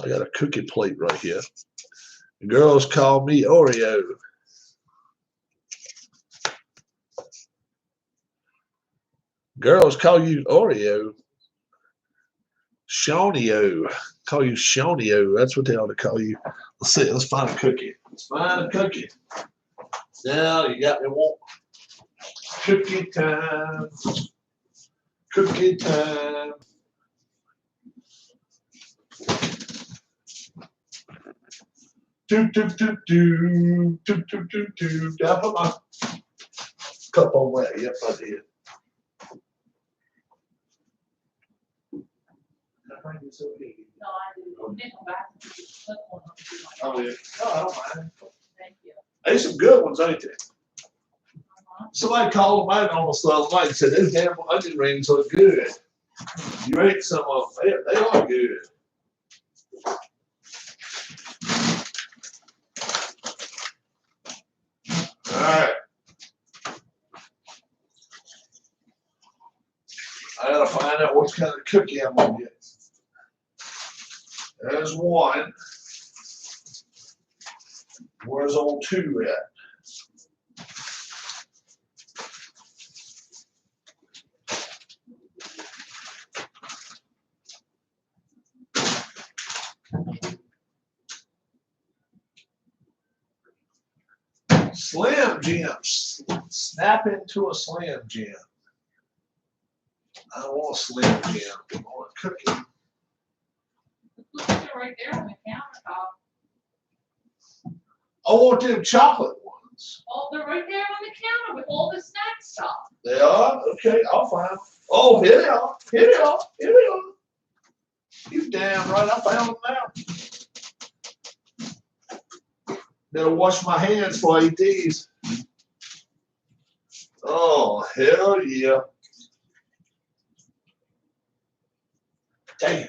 I got a cookie plate right here. The girls call me Oreo. Girls call you Oreo. Shawnio. Call you Shawnio. That's what they ought to call you. Let's see. Let's find a cookie. Let's find a cookie. Now you got me want cookie time. Cookie time. Do do do do do do do do. Did I put my cup on wet? Yep, I did. No, I didn't. Nickel back. Oh yeah. No, I don't mind. Thank you. There's some good ones, ain't there? Uh-huh. Somebody called mine almost the other night and said, those damn onion rings look good. You ate some of them. They are good. All right. I gotta find out what kind of cookie I'm gonna get. There's one. Where's old two at? Slim Jims. Snap into a Slim Jim. I don't want a Slim Jim. I want a cookie. The cookies are right there on the countertop. I want them chocolate ones. Oh, they're right there on the counter with all the snack stuff. They are? Okay, I'll find them. Oh, here they are. Here they are. Here they are. You damn right, I found them now. Better wash my hands before I eat these. Oh, hell yeah. Damn.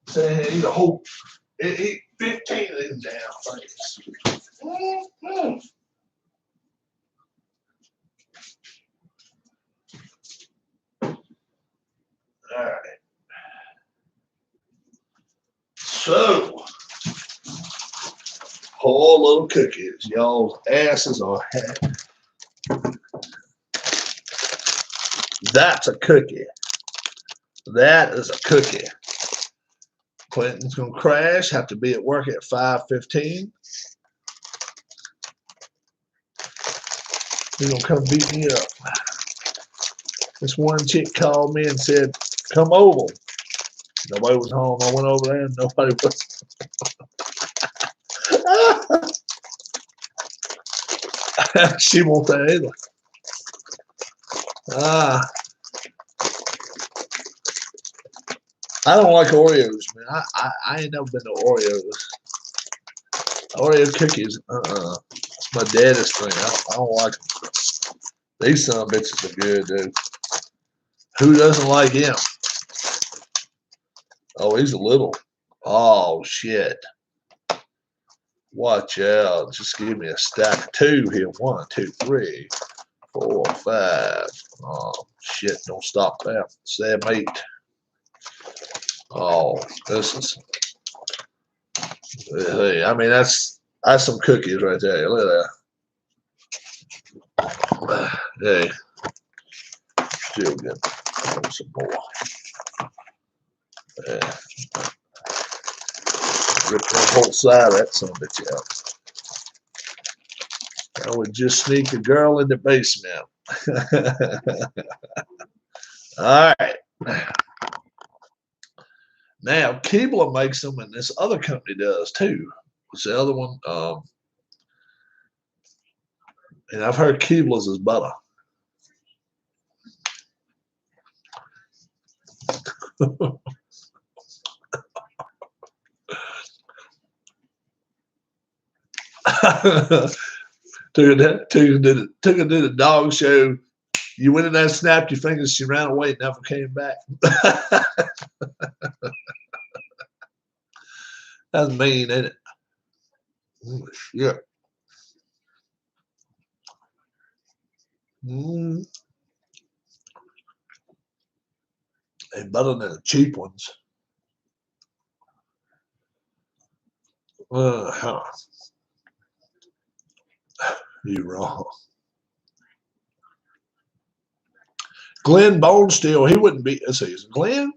Say, eat a whole, eat 15 of these damn things. Mm-hmm. All right. So, poor little cookies. Y'all's asses are happy. That's a cookie. That is a cookie. Clinton's gonna crash. Have to be at work at 5:15. He's gonna come beat me up. This one chick called me and said, "Come over." Nobody was home. I went over there and nobody was. She won't that either. I don't like Oreos, man. I ain't never been to Oreos. Oreo cookies, It's my daddy's thing. I don't like them. These son of bitches are good, dude. Who doesn't like him? Oh, he's a little. Oh, shit. Watch out. Just give me a stack of two here. 1, 2, 3, 4, 5. Oh, shit. Don't stop that. 7, 8. Oh, this is. Hey, I mean, that's some cookies right there. Look at that. Hey, still good. Some more. Yeah. Rip that whole side of that son of a bitch out. I would just sneak a girl in the basement. All right. Now, Keebler makes them, and this other company does too. What's the other one? And I've heard Keebler's is better. took her to the dog show. You went in there, snapped your fingers, she ran away, and never came back. That's mean, ain't it? Yeah. Mm. And better than the cheap ones. Huh. You're wrong. Glenn Bonesteel, he wouldn't be this season. Glenn,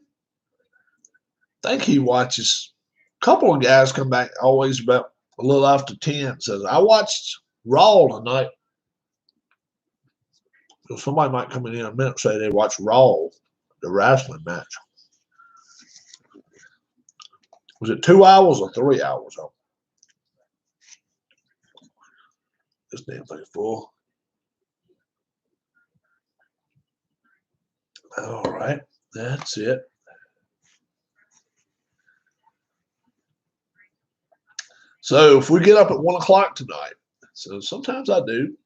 I think he watches a couple of guys come back always about a little after 10. Says, I watched Raw tonight. So somebody might come in a minute and say they watched Raw, the wrestling match. Was it 2 hours or 3 hours? This damn thing's full. All right, that's it. So if we get up at 1 o'clock tonight, so sometimes I do,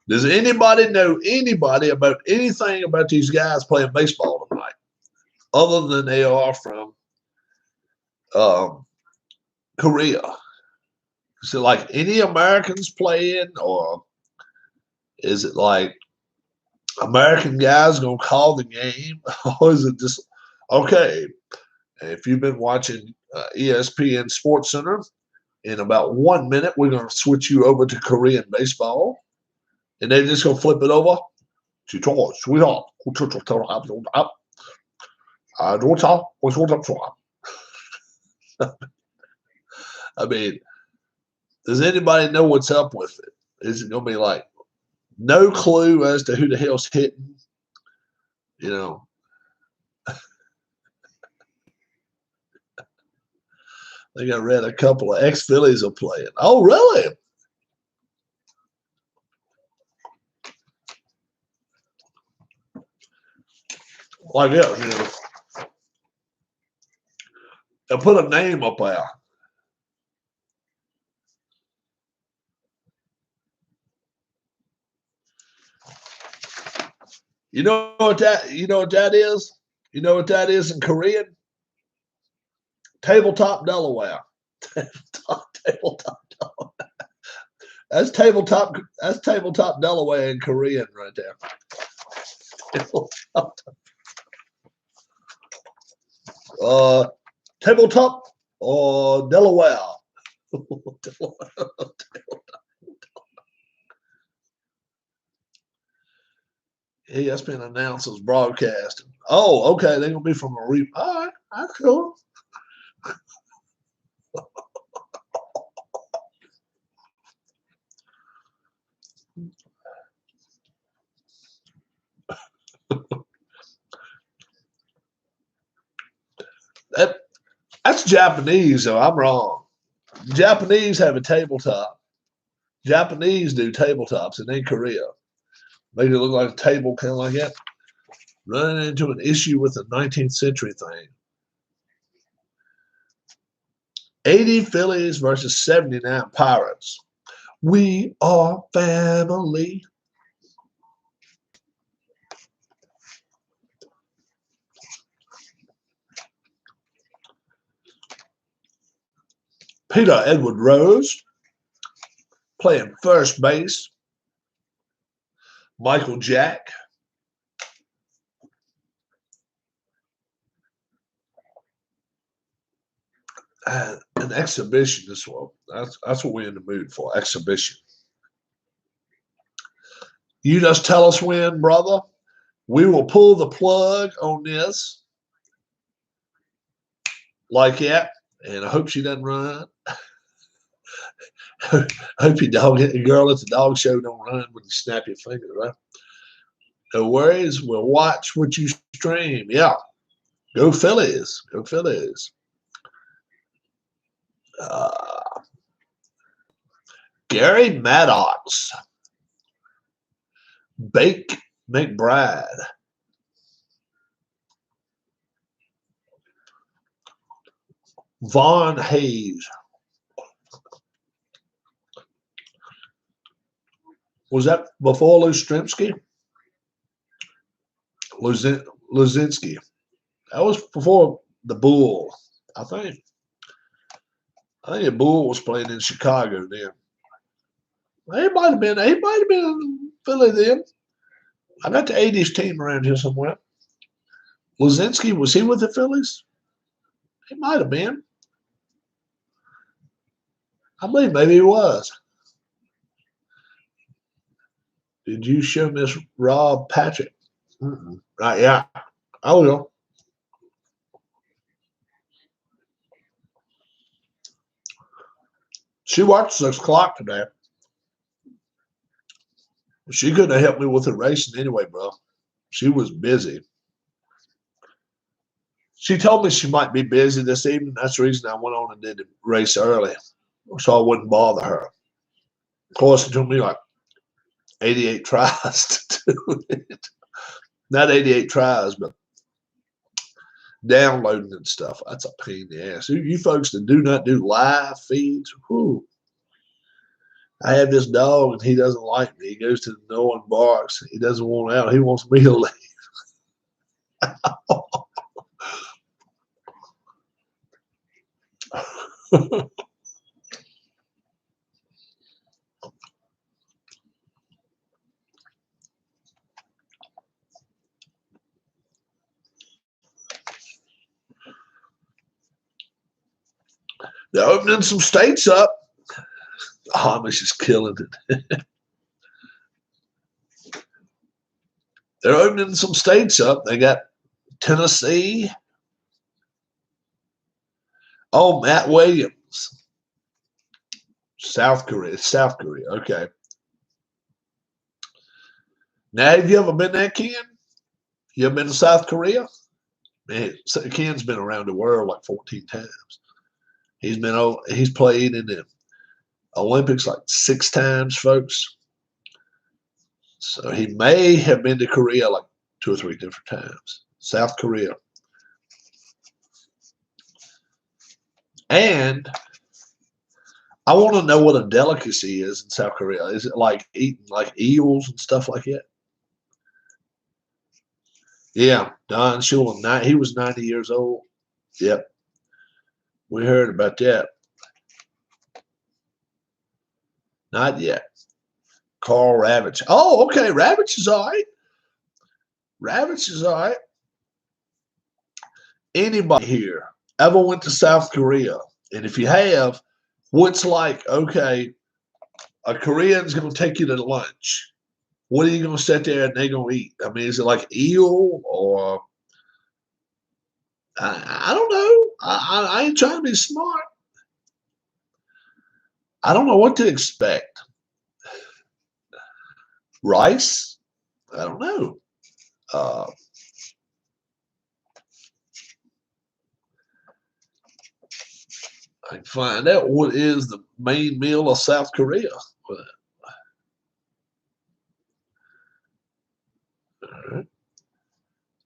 Does anybody know anybody about anything about these guys playing baseball tonight, other than they are from Korea? Is it like any Americans playing, or is it like American guys gonna call the game, or is it just okay? If you've been watching ESPN Sports Center, in about 1 minute we're gonna switch you over to Korean baseball, and they're just gonna flip it over. Sweetheart, I mean, does anybody know what's up with it? Is it gonna be like no clue as to who the hell's hitting? You know, I think I read a couple of ex-Phillies are playing. Oh, really? Like, yeah, you know, they put a name up there. You know what that? You know what that is? You know what that is in Korean? Tabletop Delaware. tabletop Delaware. That's tabletop. That's tabletop Delaware in Korean right there. Tabletop or Delaware. ESPN announces broadcasting. Oh, okay. They're gonna be from a re. All right, that's cool. That's Japanese, so I'm wrong. Japanese have a tabletop. Japanese do tabletops, and in Korea, make it look like a table, kind of like that. Running into an issue with the 19th century thing. 80 Phillies versus 79 Pirates. We are family. Peter Edward Rose playing first base. Michael Jack. An exhibition this one. That's what we're in the mood for. Exhibition. You just tell us when, brother. We will pull the plug on this. Like that. And I hope she doesn't run. I hope your girl at the dog show don't run when you snap your finger, right? No worries. We'll watch what you stream. Yeah. Go Phillies. Go Phillies. Gary Maddox. Bake McBride. Vaughn Hayes. Was that before Luzinski? Luzinski. That was before the Bull, I think. I think the Bull was playing in Chicago then. He might have been in Philly then. I got the 80s team around here somewhere. Luzinski, was he with the Phillies? He might have been. I believe maybe he was. Did you show Miss Rob Patrick? Right, yeah. I will. She watched 6 o'clock today. She couldn't have helped me with the racing anyway, bro. She was busy. She told me she might be busy this evening. That's the reason I went on and did the race early, so I wouldn't bother her. Of course, it took me like 88 tries to do it. Not 88 tries, but downloading and stuff. That's a pain in the ass. You folks that do not do live feeds, whew. I have this dog and he doesn't like me. He goes to the door and barks. He doesn't want out. He wants me to leave. They're opening some states up. Amish is killing it. They're opening some states up. They got Tennessee. Oh, Matt Williams. South Korea. Okay. Now, have you ever been there, Ken? You ever been to South Korea? Man, Ken's been around the world like 14 times. He's played in the Olympics like 6 times, folks. So he may have been to Korea like 2 or 3 different times. South Korea. And I want to know what a delicacy is in South Korea. Is it like eating like eels and stuff like that? Yeah, Don Shula, he was 90 years old. Yep. We heard about that. Not yet. Carl Ravitch. Oh, okay. Ravitch is all right. Ravitch is all right. Anybody here ever went to South Korea? And if you have, what's like, okay, a Korean's going to take you to lunch. What are you going to sit there and they're going to eat? I mean, is it like eel or I don't know. I ain't trying to be smart. I don't know what to expect. Rice? I don't know. I can find out what is the main meal of South Korea. Right.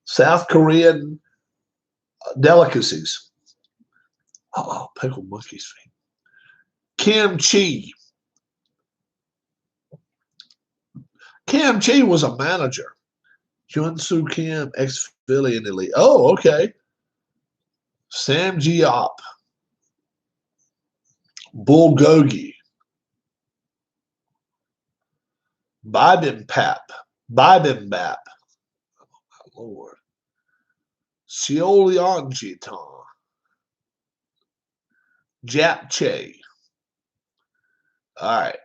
South Korean delicacies. Oh, pickled monkey's feet. Kimchi. Kimchi was a manager. Hyun-Soo Kim, ex-Philly in the league. Oh, okay. Samjiop. Bulgogi. Bibimbap. Bibimbap. Oh, my Lord. Seollyeonjiton. japchae. All right.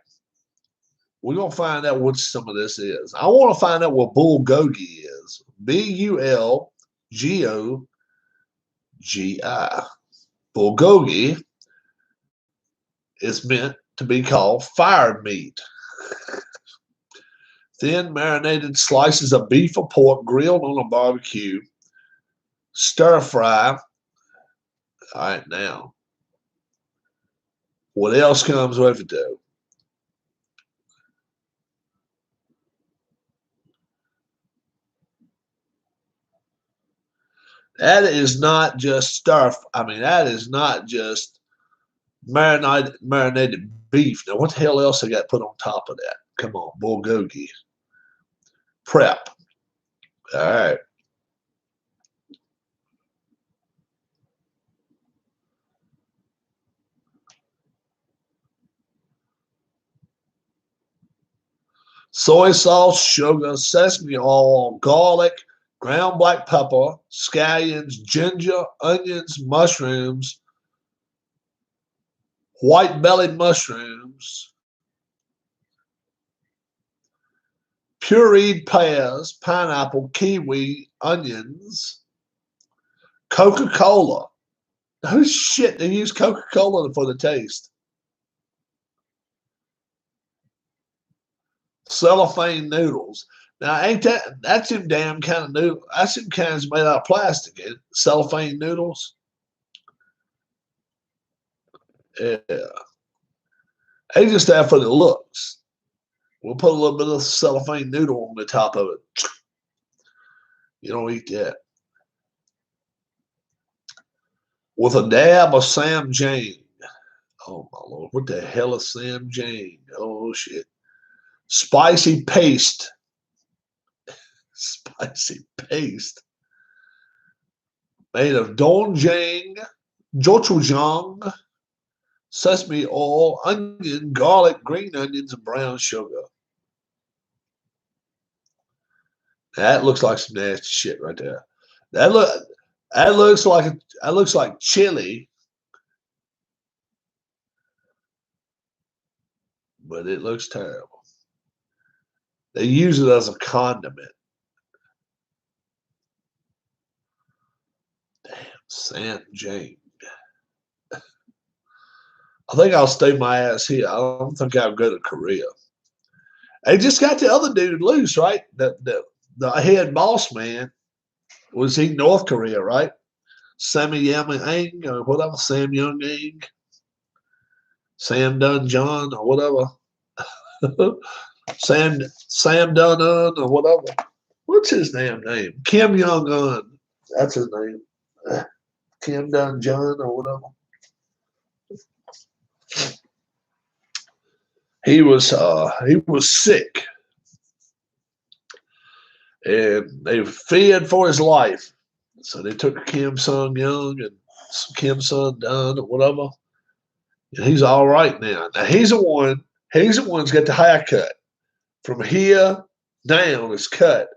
We're going to find out what some of this is. I want to find out what bulgogi is. B-U-L-G-O-G-I. Bulgogi is meant to be called fire meat. Thin marinated slices of beef or pork grilled on a barbecue. Stir fry. All right, now. What else comes with it, though? That is not just stir. I mean, that is not just marinated beef. Now, what the hell else I got put on top of that? Come on, bulgogi. Prep. All right. Soy sauce, sugar, sesame oil, garlic, ground black pepper, scallions, ginger, onions, mushrooms, white bellied mushrooms, pureed pears, pineapple, kiwi, onions, Coca-Cola. Oh shit, they use Coca-Cola for the taste. Cellophane noodles. Now, ain't that's them damn kind of noodles. That's them kinds made out of plastic. Cellophane noodles. Yeah. They just there for the looks. We'll put a little bit of cellophane noodle on the top of it. You don't eat that. With a dab of Sam Jane. Oh my Lord, what the hell is Sam Jane? Oh shit. Spicy paste. Spicy paste. Made of doenjang, gochujang, sesame oil, onion, garlic, green onions, and brown sugar. That looks like some nasty shit right there. That looks like chili, but it looks terrible. They use it as a condiment. Damn, Sam Jane. I think I'll stay my ass here. I don't think I'll go to Korea. They just got the other dude loose, right? The head boss man was he North Korea, right? Sammy Yang or whatever, Sam Young Ing, Sam Dun John or whatever. Sam Dun Un or whatever. What's his damn name? Kim Jong Un. That's his name. Kim Dun John or whatever. He was sick, and they feared for his life. So they took Kim Sung Young and Kim Sung Dun or whatever, and he's all right now. Now he's the one. He's the one's got the haircut from here down. It's cut.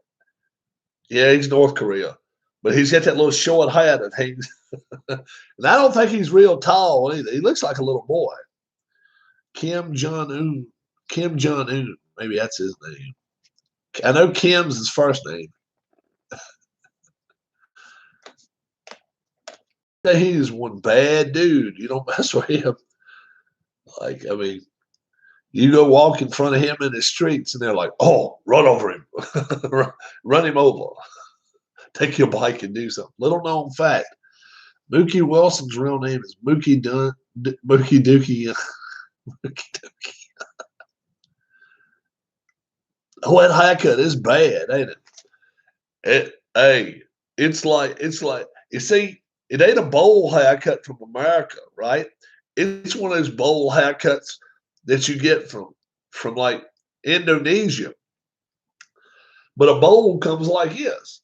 Yeah, he's North Korea, but he's got that little short hair that hangs. And I don't think he's real tall either. He looks like a little boy. Kim Jong Un. Kim Jong Un. Maybe that's his name. I know Kim's his first name. He's one bad dude. You don't mess with him. Like, I mean, you go walk in front of him in the streets and they're like, oh, run over him. Run him over. Take your bike and do something. Little known fact. Mookie Wilson's real name is Mookie Dookie. Mookie Dookie. Oh, that haircut is bad, ain't it? It's like you see, it ain't a bowl haircut from America, right? It's one of those bowl haircuts that you get from like Indonesia. But a bowl comes like this.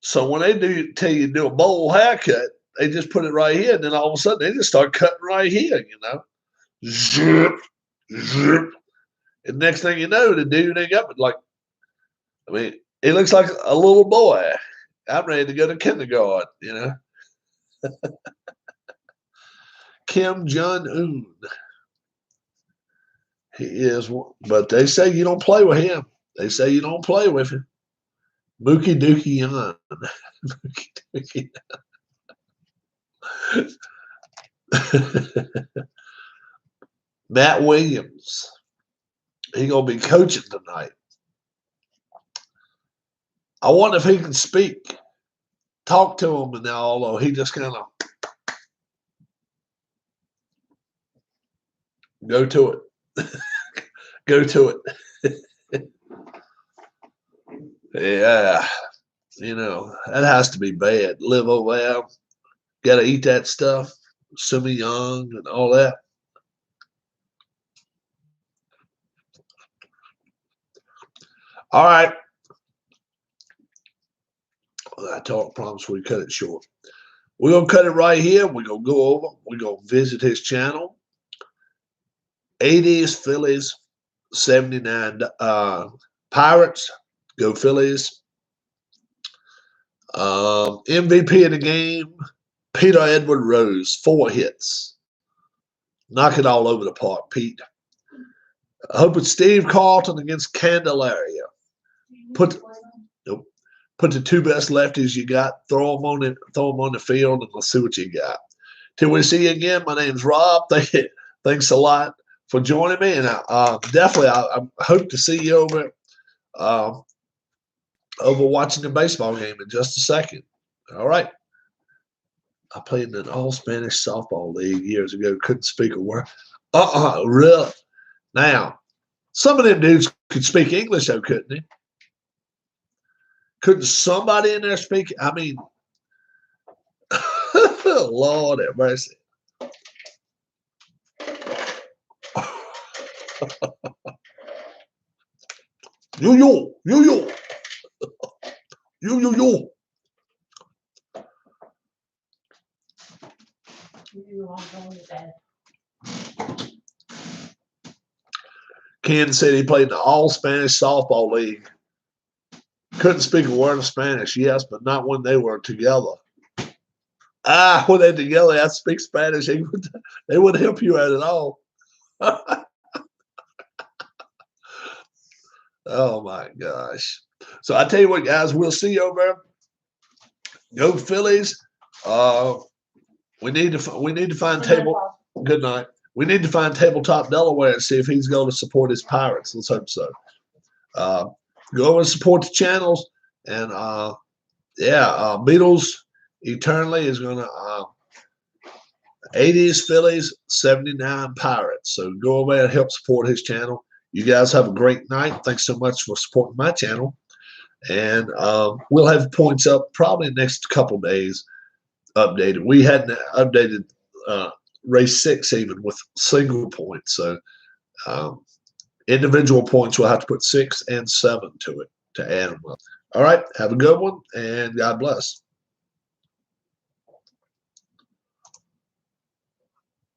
So when they tell you to do a bowl haircut, they just put it right here, and then all of a sudden they just start cutting right here, zip, zip. And next thing you know, the dude ain't got like, I mean, it looks like a little boy. I'm ready to go to kindergarten, Kim Jong-un. He is, but they say you don't play with him. They say you don't play with him. Mookie Dookie Young. Mookie Dookie. Matt Williams. He gonna be coaching tonight. I wonder if he can speak. Talk to him and now, although he just kind of go to it. Go to it. Yeah. You know, that has to be bad. Live over there. Gotta eat that stuff. Sumi Young and all that. All right. I promise we cut it short. We're going to cut it right here. We're going to go over. We're going to visit his channel. 80s Phillies, 79 Pirates. Go Phillies. MVP of the game, Peter Edward Rose, 4 hits. Knock it all over the park, Pete. I hope it's Steve Carlton against Candelaria. Put the 2 best lefties you got, throw them on the field, and let's see what you got. Till we see you again, my name's Rob. Thanks a lot for joining me, and definitely I hope to see you over watching the baseball game in just a second. All right. I played in an all-Spanish softball league years ago. Couldn't speak a word. Really? Now, some of them dudes could speak English, though, couldn't they? Couldn't somebody in there speak? I mean, Lord have mercy. Yo. Kansas City played in the all-Spanish softball league. Couldn't speak a word of Spanish, yes, but not when they were together. When they're together, I speak Spanish. They wouldn't help you out at all. Oh, my gosh. So I tell you what, guys, we'll see you over there. Go Phillies. We need to find table. Good night. We need to find Tabletop Delaware and see if he's going to support his Pirates. Let's hope so. Go over and support the channels. And, Beatles Eternally is going to 80s Phillies, 79 Pirates. So go over and help support his channel. You guys have a great night. Thanks so much for supporting my channel. And we'll have points up probably in the next couple of days updated. We hadn't updated race 6 even with single points. So individual points, we'll have to put 6 and 7 to it to add them up. All right. Have a good one, and God bless.